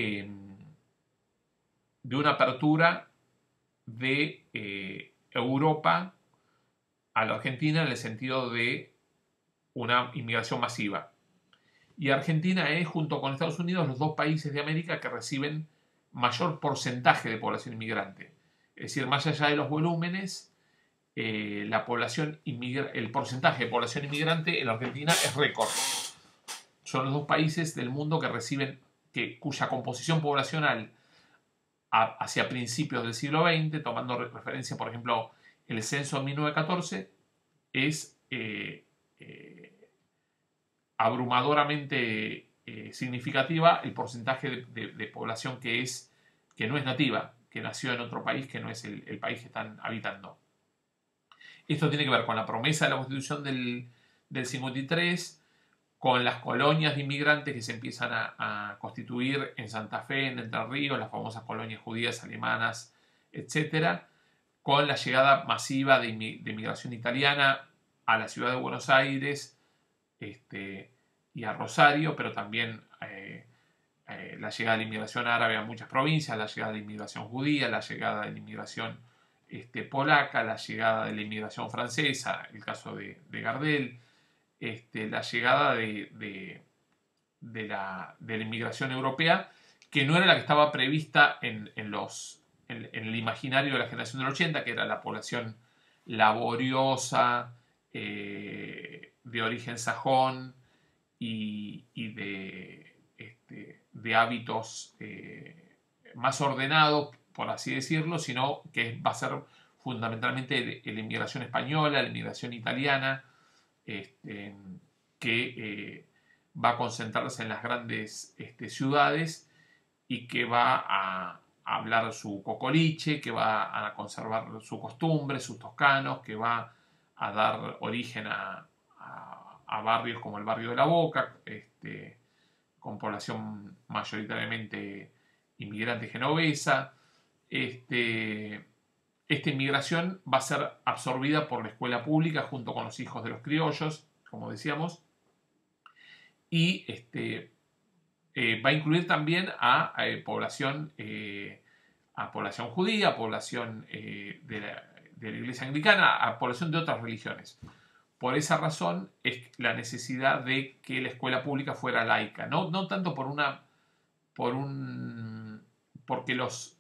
apertura de Europa a la Argentina, en el sentido de una inmigración masiva. Y Argentina es, junto con Estados Unidos, los dos países de América que reciben mayor porcentaje de población inmigrante. Es decir, más allá de los volúmenes, el porcentaje de población inmigrante en la Argentina es récord. Son los dos países del mundo que reciben, cuya composición poblacional hacia principios del siglo XX, tomando referencia, por ejemplo, el censo de 1914, es abrumadoramente significativa el porcentaje de población que no es nativa, que nació en otro país que no es el país que están habitando. Esto tiene que ver con la promesa de la Constitución del 53, con las colonias de inmigrantes que se empiezan a constituir en Santa Fe, en Entre Ríos, las famosas colonias judías, alemanas, etc., con la llegada masiva de inmigración italiana a la ciudad de Buenos Aires y a Rosario, pero también la llegada de la inmigración árabe a muchas provincias, la llegada de la inmigración judía, la llegada de la inmigración polaca, la llegada de la inmigración francesa, el caso de Gardel, la llegada de la inmigración europea, que no era la que estaba prevista en el imaginario de la generación del 80, que era la población laboriosa, de origen sajón y de hábitos más ordenados, por así decirlo, sino que va a ser fundamentalmente la inmigración española, la inmigración italiana, que va a concentrarse en las grandes ciudades y que va a hablar su cocoliche, que va a conservar su costumbre, sus toscanos, que va a dar origen a barrios como el barrio de La Boca, con población mayoritariamente inmigrante genovesa. Esta inmigración va a ser absorbida por la escuela pública junto con los hijos de los criollos, como decíamos, y va a incluir también a población judía, a población de la iglesia anglicana, a población de otras religiones. Por esa razón es la necesidad de que la escuela pública fuera laica, no tanto por una porque los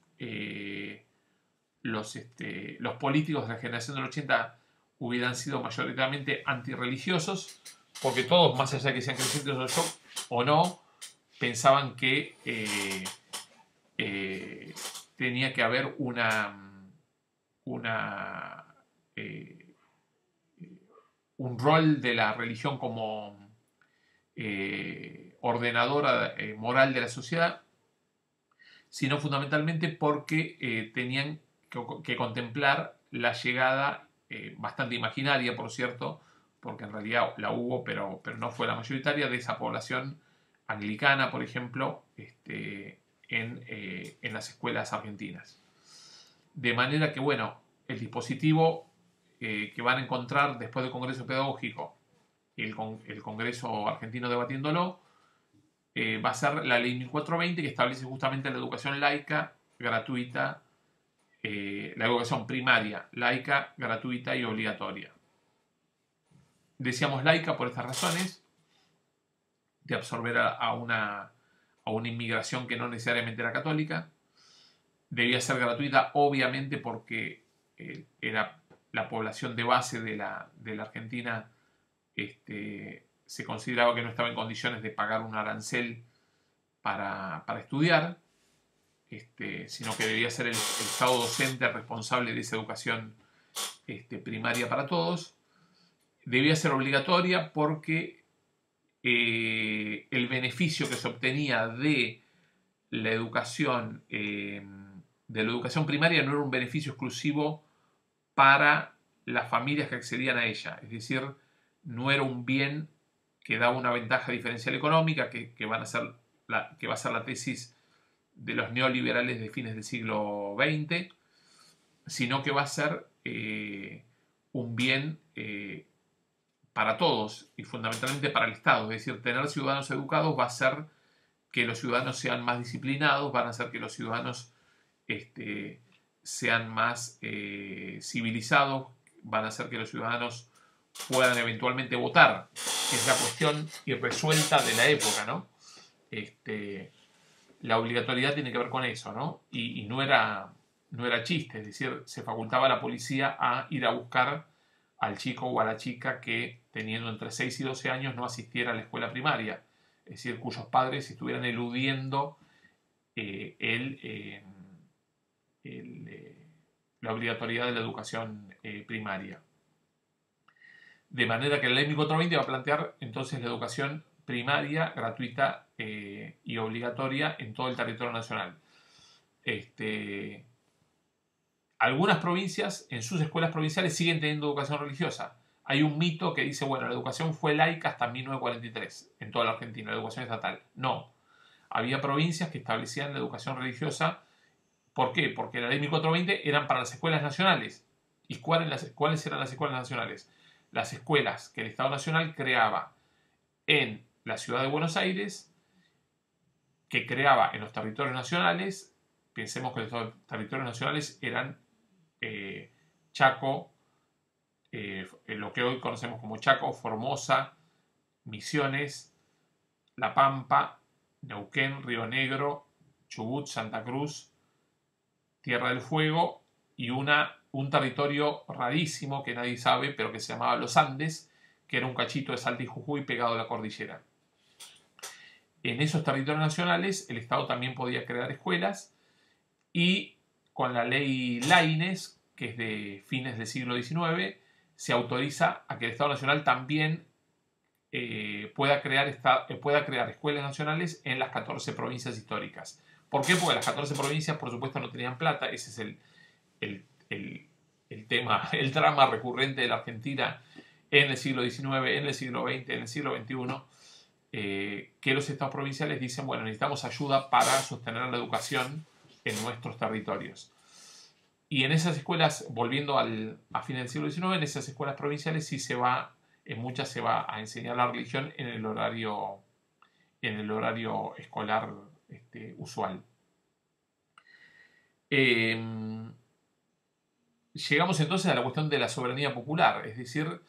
políticos de la generación del 80 hubieran sido mayoritariamente antirreligiosos, porque todos, más allá de que sean creyentes o no, pensaban que tenía que haber un rol de la religión como ordenadora moral de la sociedad, sino fundamentalmente porque tenían que contemplar la llegada, bastante imaginaria por cierto, porque en realidad la hubo, pero no fue la mayoritaria, de esa población anglicana, por ejemplo, en las escuelas argentinas. De manera que, bueno, el dispositivo que van a encontrar después del Congreso Pedagógico, el Congreso Argentino debatiéndolo, va a ser la Ley 1420, que establece justamente la educación laica, gratuita, la educación primaria, laica, gratuita y obligatoria. Decíamos laica por estas razones, de absorber a una inmigración que no necesariamente era católica. Debía ser gratuita, obviamente, porque era la población de base de la Argentina. Se consideraba que no estaba en condiciones de pagar un arancel para estudiar, sino que debía ser el Estado docente responsable de esa educación primaria para todos. Debía ser obligatoria porque el beneficio que se obtenía de la educación primaria no era un beneficio exclusivo para las familias que accedían a ella, es decir, no era un bien que daba una ventaja diferencial económica, que va a ser la tesis de los neoliberales de fines del siglo XX, sino que va a ser un bien para todos y fundamentalmente para el Estado. Es decir, tener ciudadanos educados va a hacer que los ciudadanos sean más disciplinados, van a hacer que los ciudadanos sean más civilizados, van a hacer que los ciudadanos puedan eventualmente votar, que es la cuestión irresuelta de la época, ¿no? La obligatoriedad tiene que ver con eso, ¿no? Y no era chiste, es decir, se facultaba a la policía a ir a buscar al chico o a la chica que, teniendo entre 6 y 12 años, no asistiera a la escuela primaria, es decir, cuyos padres estuvieran eludiendo la obligatoriedad de la educación primaria. De manera que la ley 1420 va a plantear entonces la educación primaria, gratuita y obligatoria en todo el territorio nacional. Algunas provincias, en sus escuelas provinciales, siguen teniendo educación religiosa. Hay un mito que dice, bueno, la educación fue laica hasta 1943 en toda la Argentina, la educación estatal. No. Había provincias que establecían la educación religiosa. ¿Por qué? Porque la ley 1420 eran para las escuelas nacionales. ¿Y cuáles eran las escuelas nacionales? Las escuelas que el Estado Nacional creaba en la ciudad de Buenos Aires, que creaba en los territorios nacionales. Pensemos que los territorios nacionales eran Chaco, lo que hoy conocemos como Chaco, Formosa, Misiones, La Pampa, Neuquén, Río Negro, Chubut, Santa Cruz, Tierra del Fuego y un territorio rarísimo que nadie sabe, pero que se llamaba Los Andes, que era un cachito de Salta y Jujuy pegado a la cordillera. En esos territorios nacionales el Estado también podía crear escuelas, y con la ley Laínez, que es de fines del siglo XIX, se autoriza a que el Estado Nacional también pueda crear escuelas nacionales en las 14 provincias históricas. ¿Por qué? Porque las 14 provincias, por supuesto, no tenían plata. Ese es el tema, el drama recurrente de la Argentina en el siglo XIX, en el siglo XX, en el siglo XXI, que los estados provinciales dicen, bueno, necesitamos ayuda para sostener la educación en nuestros territorios. Y en esas escuelas, volviendo a fines del siglo XIX, en esas escuelas provinciales sí en muchas se va a enseñar la religión en el horario escolar usual. Llegamos entonces a la cuestión de la soberanía popular, es decir,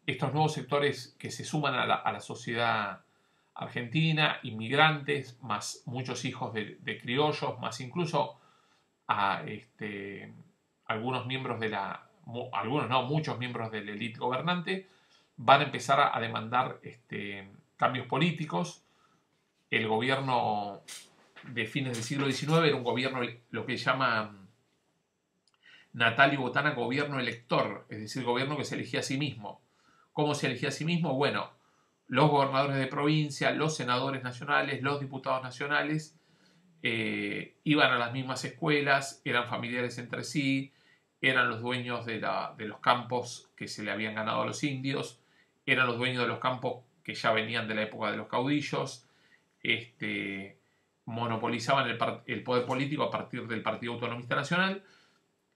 estos nuevos sectores que se suman a la sociedad Argentina, inmigrantes, más muchos hijos de criollos, más incluso a algunos miembros algunos no, muchos miembros de la élite gobernante, van a empezar a demandar cambios políticos. El gobierno de fines del siglo XIX era un gobierno, lo que llama Natalio Botana, gobierno elector, es decir, gobierno que se elegía a sí mismo. ¿Cómo se elegía a sí mismo? Bueno, los gobernadores de provincia, los senadores nacionales, los diputados nacionales iban a las mismas escuelas, eran familiares entre sí, eran los dueños de los campos que se le habían ganado a los indios, eran los dueños de los campos que ya venían de la época de los caudillos, monopolizaban el poder político a partir del Partido Autonomista Nacional,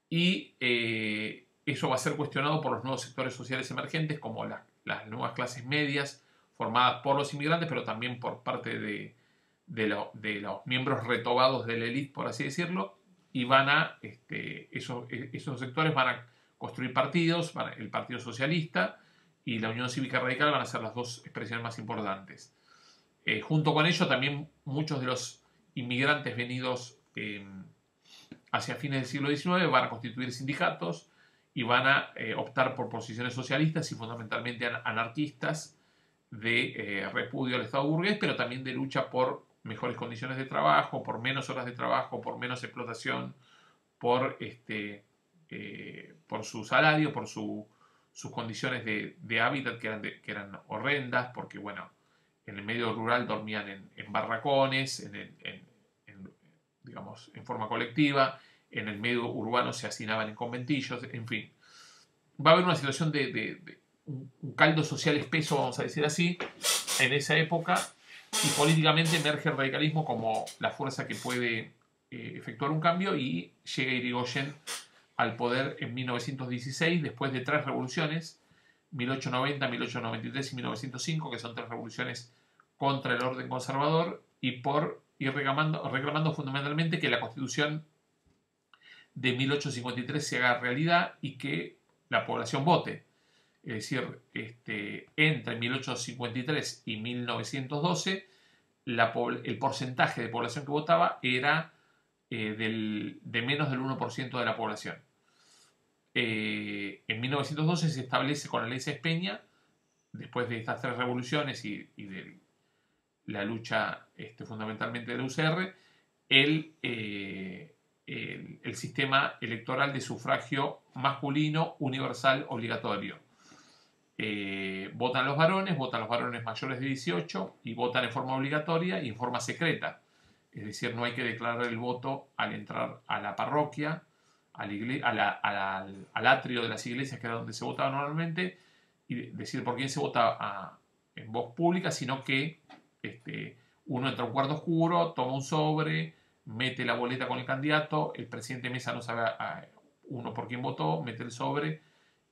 y eso va a ser cuestionado por los nuevos sectores sociales emergentes, como las nuevas clases medias, formadas por los inmigrantes, pero también por parte de los miembros retobados de la élite, por así decirlo, y esos sectores van a construir partidos, el Partido Socialista y la Unión Cívica Radical van a ser las dos expresiones más importantes. Junto con ello, también muchos de los inmigrantes venidos hacia fines del siglo XIX van a constituir sindicatos y van a optar por posiciones socialistas y fundamentalmente anarquistas de repudio al Estado burgués, pero también de lucha por mejores condiciones de trabajo, por menos horas de trabajo, por menos explotación, por su salario, por sus condiciones de hábitat que eran horrendas, porque bueno, en el medio rural dormían en barracones, digamos, en forma colectiva, en el medio urbano se hacinaban en conventillos, en fin. Va a haber una situación de un caldo social espeso, vamos a decir así, en esa época, y políticamente emerge el radicalismo como la fuerza que puede efectuar un cambio, y llega Irigoyen al poder en 1916, después de 3 revoluciones, 1890, 1893 y 1905, que son 3 revoluciones contra el orden conservador, y reclamando fundamentalmente que la Constitución de 1853 se haga realidad y que la población vote. Es decir, entre 1853 y 1912 el porcentaje de población que votaba era de menos del 1% de la población. En 1912 se establece con la ley Sáenz Peña, después de estas 3 revoluciones y de la lucha fundamentalmente de la UCR, el sistema electoral de sufragio masculino universal obligatorio. Votan los varones mayores de 18 y votan en forma obligatoria y en forma secreta. Es decir, no hay que declarar el voto al entrar a la parroquia, al atrio de las iglesias, que era donde se votaba normalmente, y decir por quién se vota en voz pública, sino que uno entra a un cuarto oscuro, toma un sobre, mete la boleta con el candidato, el presidente Mesa no sabe uno por quién votó, mete el sobre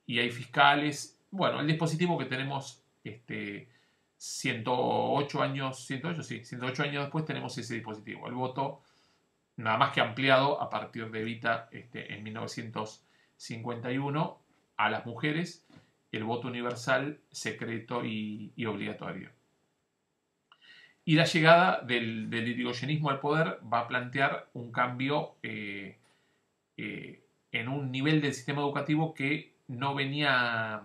y hay fiscales. Bueno, el dispositivo que tenemos 108 años después tenemos ese dispositivo. El voto, nada más que ampliado a partir de Evita en 1951, a las mujeres, el voto universal, secreto y obligatorio. Y la llegada del irigoyenismo al poder va a plantear un cambio en un nivel del sistema educativo que no venía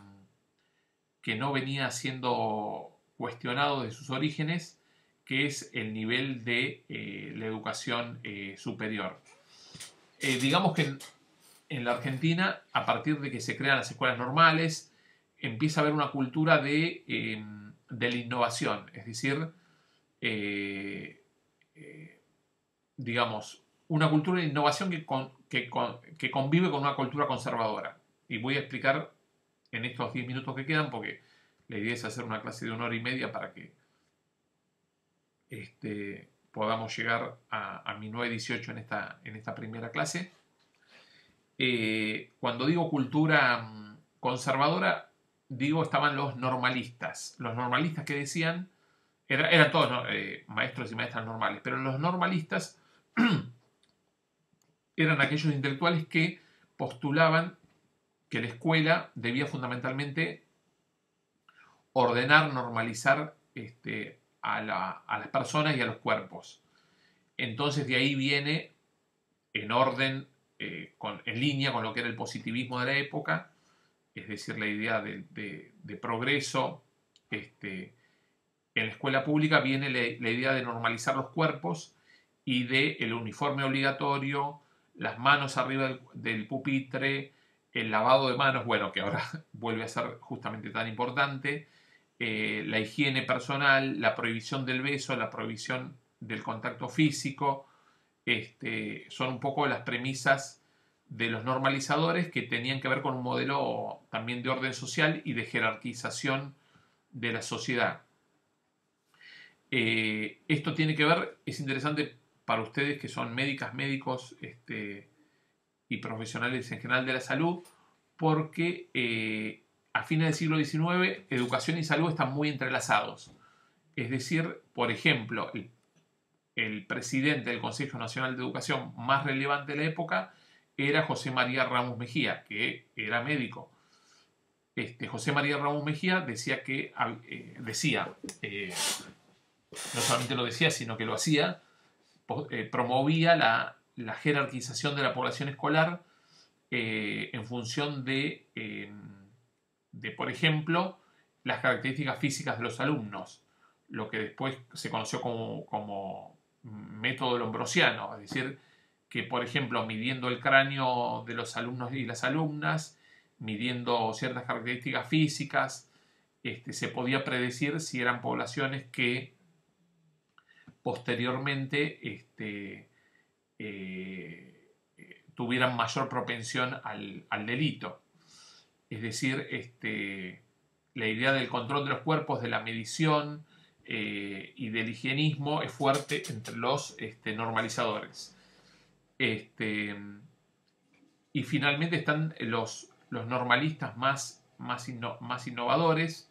siendo cuestionado de sus orígenes, que es el nivel de la educación superior. Digamos que en la Argentina, a partir de que se crean las escuelas normales, empieza a haber una cultura de la innovación, es decir, digamos, una cultura de innovación que convive con una cultura conservadora. Y voy a explicar en estos 10 minutos que quedan, porque la idea es hacer una clase de 1 hora y media para que podamos llegar a 1918 en esta primera clase. Cuando digo cultura conservadora, estaban los normalistas. Los normalistas que decían, eran todos, ¿no? Maestros y maestras normales, pero los normalistas eran aquellos intelectuales que postulaban que la escuela debía fundamentalmente ordenar, normalizar a las personas y a los cuerpos. Entonces de ahí viene, en orden, en línea con lo que era el positivismo de la época, es decir, la idea de progreso. En la escuela pública viene la idea de normalizar los cuerpos y de el uniforme obligatorio, las manos arriba del pupitre, el lavado de manos, bueno, que ahora vuelve a ser justamente tan importante, la higiene personal, la prohibición del beso, la prohibición del contacto físico. Son un poco las premisas de los normalizadores, que tenían que ver con un modelo también de orden social y de jerarquización de la sociedad. Esto tiene que ver, es interesante para ustedes que son médicas, médicos y profesionales en general de la salud, porque a fines del siglo XIX educación y salud están muy entrelazados. Es decir, por ejemplo, el presidente del Consejo Nacional de Educación más relevante de la época era José María Ramos Mejía, que era médico. José María Ramos Mejía decía no solamente lo decía, sino que lo hacía, promovía la jerarquización de la población escolar en función de, por ejemplo, las características físicas de los alumnos, lo que después se conoció como método lombrosiano, es decir, que, por ejemplo, midiendo el cráneo de los alumnos y las alumnas, midiendo ciertas características físicas, se podía predecir si eran poblaciones que posteriormente tuvieran mayor propensión al delito. Es decir, la idea del control de los cuerpos, de la medición y del higienismo es fuerte entre los normalizadores. Y finalmente están los normalistas más innovadores.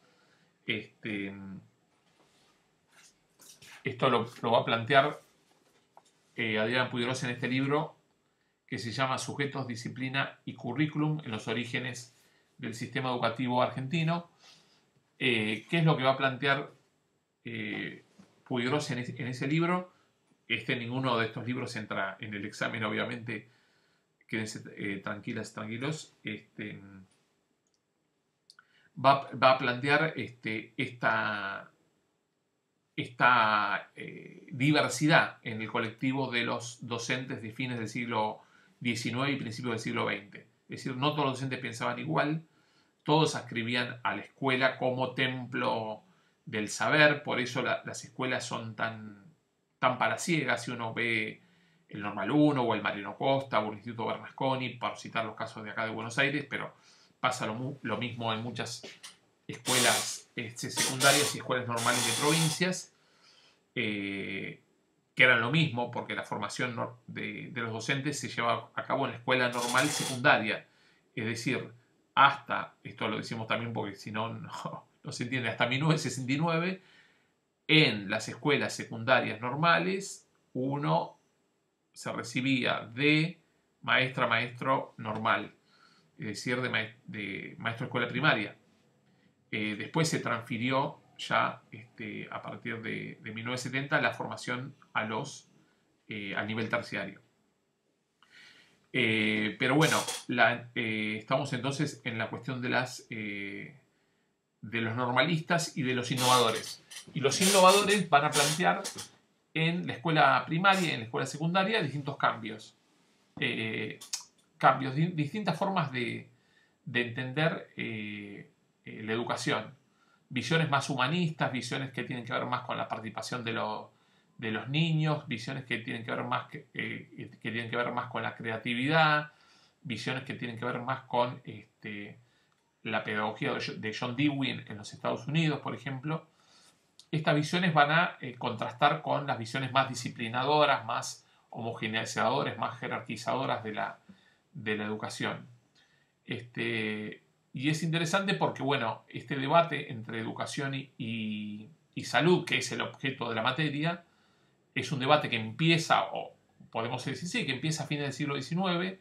Esto lo va a plantear Adrián Puiggrós en este libro que se llama Sujetos, Disciplina y Currículum en los orígenes del sistema educativo argentino. ¿Qué es lo que va a plantear Puiggrós en ese libro? Ninguno de estos libros entra en el examen, obviamente. Quédense tranquilas, tranquilos. Va a plantear esta diversidad en el colectivo de los docentes de fines del siglo XIX y principios del siglo XX. Es decir, no todos los docentes pensaban igual, todos ascribían a la escuela como templo del saber, por eso las escuelas son tan palaciegas. Si uno ve el Normal 1 o el Mariano Costa o el Instituto Bernasconi, para citar los casos de acá de Buenos Aires, pero pasa lo mismo en muchas escuelas secundarias y escuelas normales de provincias, que eran lo mismo, porque la formación de los docentes se lleva a cabo en la escuela normal secundaria, es decir, esto lo decimos también porque si no, no se entiende, hasta 1969, en las escuelas secundarias normales, uno se recibía de maestro normal, es decir, de maestro de escuela primaria. Después se transfirió ya a partir de 1970 la formación al nivel terciario. Pero bueno, estamos entonces en la cuestión de los normalistas y de los innovadores. Y los innovadores van a plantear en la escuela primaria y en la escuela secundaria distintos cambios. Distintas formas de entender la educación. Visiones más humanistas, visiones que tienen que ver más con la participación de los niños, visiones que tienen que ver más con la creatividad, visiones que tienen que ver más con la pedagogía de John Dewey en los Estados Unidos, por ejemplo. Estas visiones van a contrastar con las visiones más disciplinadoras, más homogeneizadoras, más jerarquizadoras de la educación. Y es interesante porque, bueno, este debate entre educación y salud, que es el objeto de la materia, es un debate que empieza, o podemos decir sí, que empieza a fines del siglo XIX,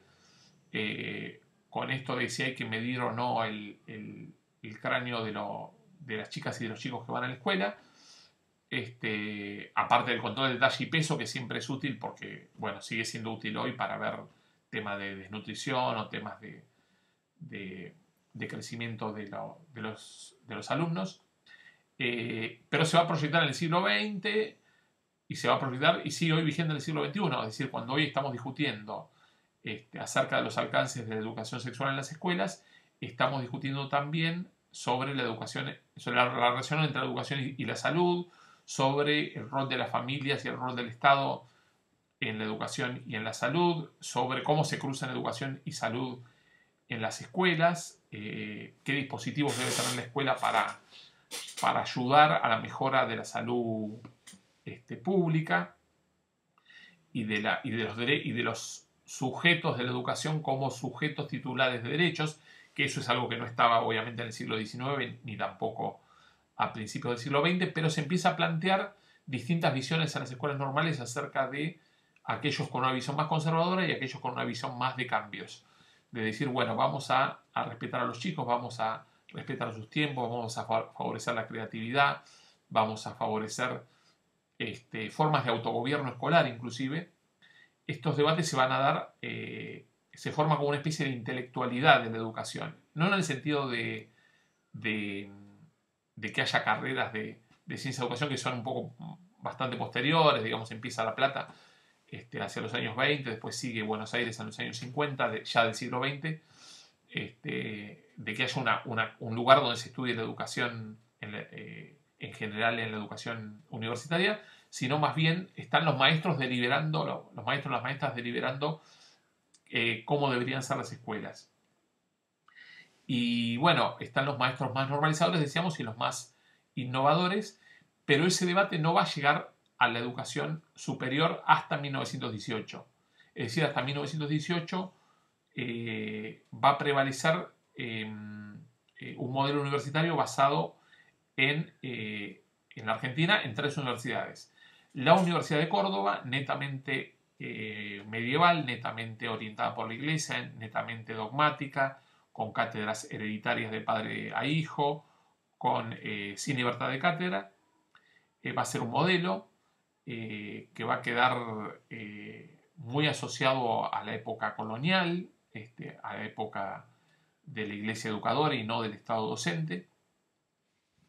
con esto de si hay que medir o no el cráneo de las chicas y de los chicos que van a la escuela. aparte del control del talle y peso, que siempre es útil porque, bueno, sigue siendo útil hoy para ver temas de desnutrición o temas de crecimiento de los alumnos. Pero se va a proyectar en el siglo XX y se va a proyectar y sigue hoy vigente en el siglo XXI. Es decir, cuando hoy estamos discutiendo acerca de los alcances de la educación sexual en las escuelas, estamos discutiendo también sobre la educación, sobre la relación entre la educación y la salud, sobre el rol de las familias y el rol del Estado en la educación y en la salud, sobre cómo se cruzan educación y salud en las escuelas, qué dispositivos debe tener la escuela para ayudar a la mejora de la salud pública y de los sujetos de la educación como sujetos titulares de derechos, que eso es algo que no estaba obviamente en el siglo XIX ni tampoco a principios del siglo XX, pero se empieza a plantear distintas visiones en las escuelas normales acerca de aquellos con una visión más conservadora y aquellos con una visión más de cambios. De decir, bueno, vamos a respetar a los chicos, vamos a respetar sus tiempos, vamos a favorecer la creatividad, vamos a favorecer formas de autogobierno escolar inclusive. Estos debates se van a dar, se forma como una especie de intelectualidad de la educación, no en el sentido de que haya carreras de ciencia de educación que son un poco bastante posteriores, digamos, empieza La Plata hacia los años 20, después sigue Buenos Aires en los años 50, ya del siglo XX, de que haya un lugar donde se estudie la educación en general en la educación universitaria, sino más bien están los maestros deliberando, los maestros y las maestras deliberando cómo deberían ser las escuelas. Y bueno, están los maestros más normalizadores, decíamos, y los más innovadores, pero ese debate no va a llegar a la educación superior hasta 1918. Es decir, hasta 1918 va a prevalecer un modelo universitario basado en la Argentina en 3 universidades. La Universidad de Córdoba, netamente medieval, netamente orientada por la Iglesia, netamente dogmática, con cátedras hereditarias de padre a hijo, sin libertad de cátedra. Va a ser un modelo que va a quedar muy asociado a la época colonial, a la época de la Iglesia educadora y no del Estado docente.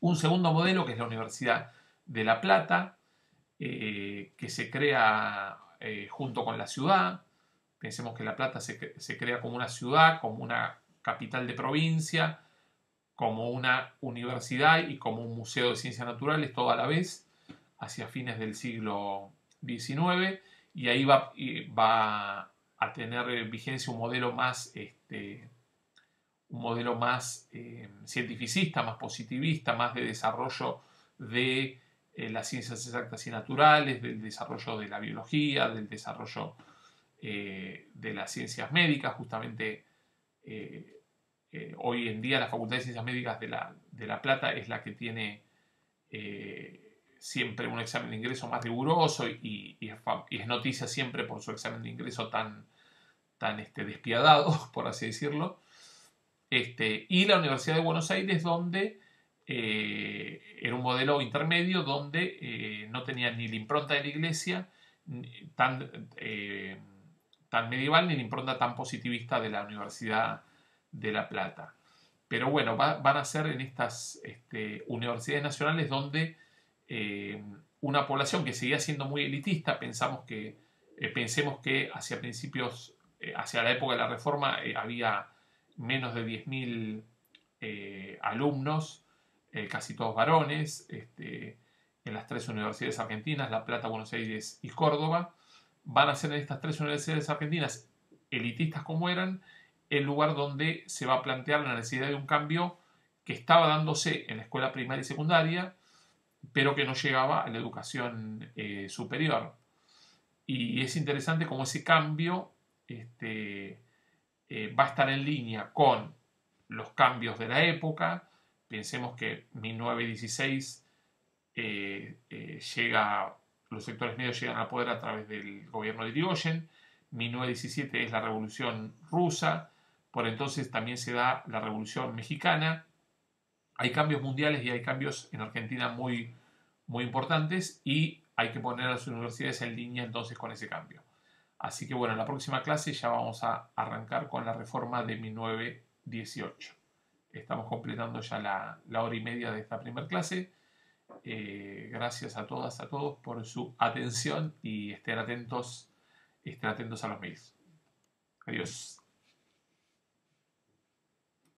Un segundo modelo, que es la Universidad de La Plata, que se crea junto con la ciudad. Pensemos que La Plata se crea como una ciudad, como una capital de provincia, como una universidad y como un museo de ciencias naturales, todo a la vez, hacia fines del siglo XIX, y ahí va a tener vigencia un modelo más cientificista, más positivista, más de desarrollo de las ciencias exactas y naturales, del desarrollo de la biología, del desarrollo de las ciencias médicas. Justamente hoy en día la Facultad de Ciencias Médicas de La Plata es la que tiene siempre un examen de ingreso más riguroso y es noticia siempre por su examen de ingreso tan despiadado, por así decirlo. Y la Universidad de Buenos Aires, donde era un modelo intermedio, donde no tenía ni la impronta de la Iglesia tan medieval, ni la impronta tan positivista de la Universidad de La Plata. Pero bueno, van a ser en estas universidades nacionales donde una población que seguía siendo muy elitista, pensemos que hacia principios, hacia la época de la Reforma, había menos de 10.000 alumnos, casi todos varones, en las 3 universidades argentinas, La Plata, Buenos Aires y Córdoba. Van a ser en estas 3 universidades argentinas, elitistas como eran, el lugar donde se va a plantear la necesidad de un cambio que estaba dándose en la escuela primaria y secundaria, pero que no llegaba a la educación superior. Y es interesante cómo ese cambio va a estar en línea con los cambios de la época. Pensemos que 1916 los sectores medios llegan al poder a través del gobierno de Irigoyen. 1917 es la Revolución Rusa. Por entonces también se da la Revolución Mexicana. Hay cambios mundiales y hay cambios en Argentina muy, muy importantes y hay que poner a las universidades en línea entonces con ese cambio. Así que bueno, en la próxima clase ya vamos a arrancar con la reforma de 1918. Estamos completando ya la hora y media de esta primera clase. Gracias a todas, a todos por su atención y estén atentos a los mails. Adiós.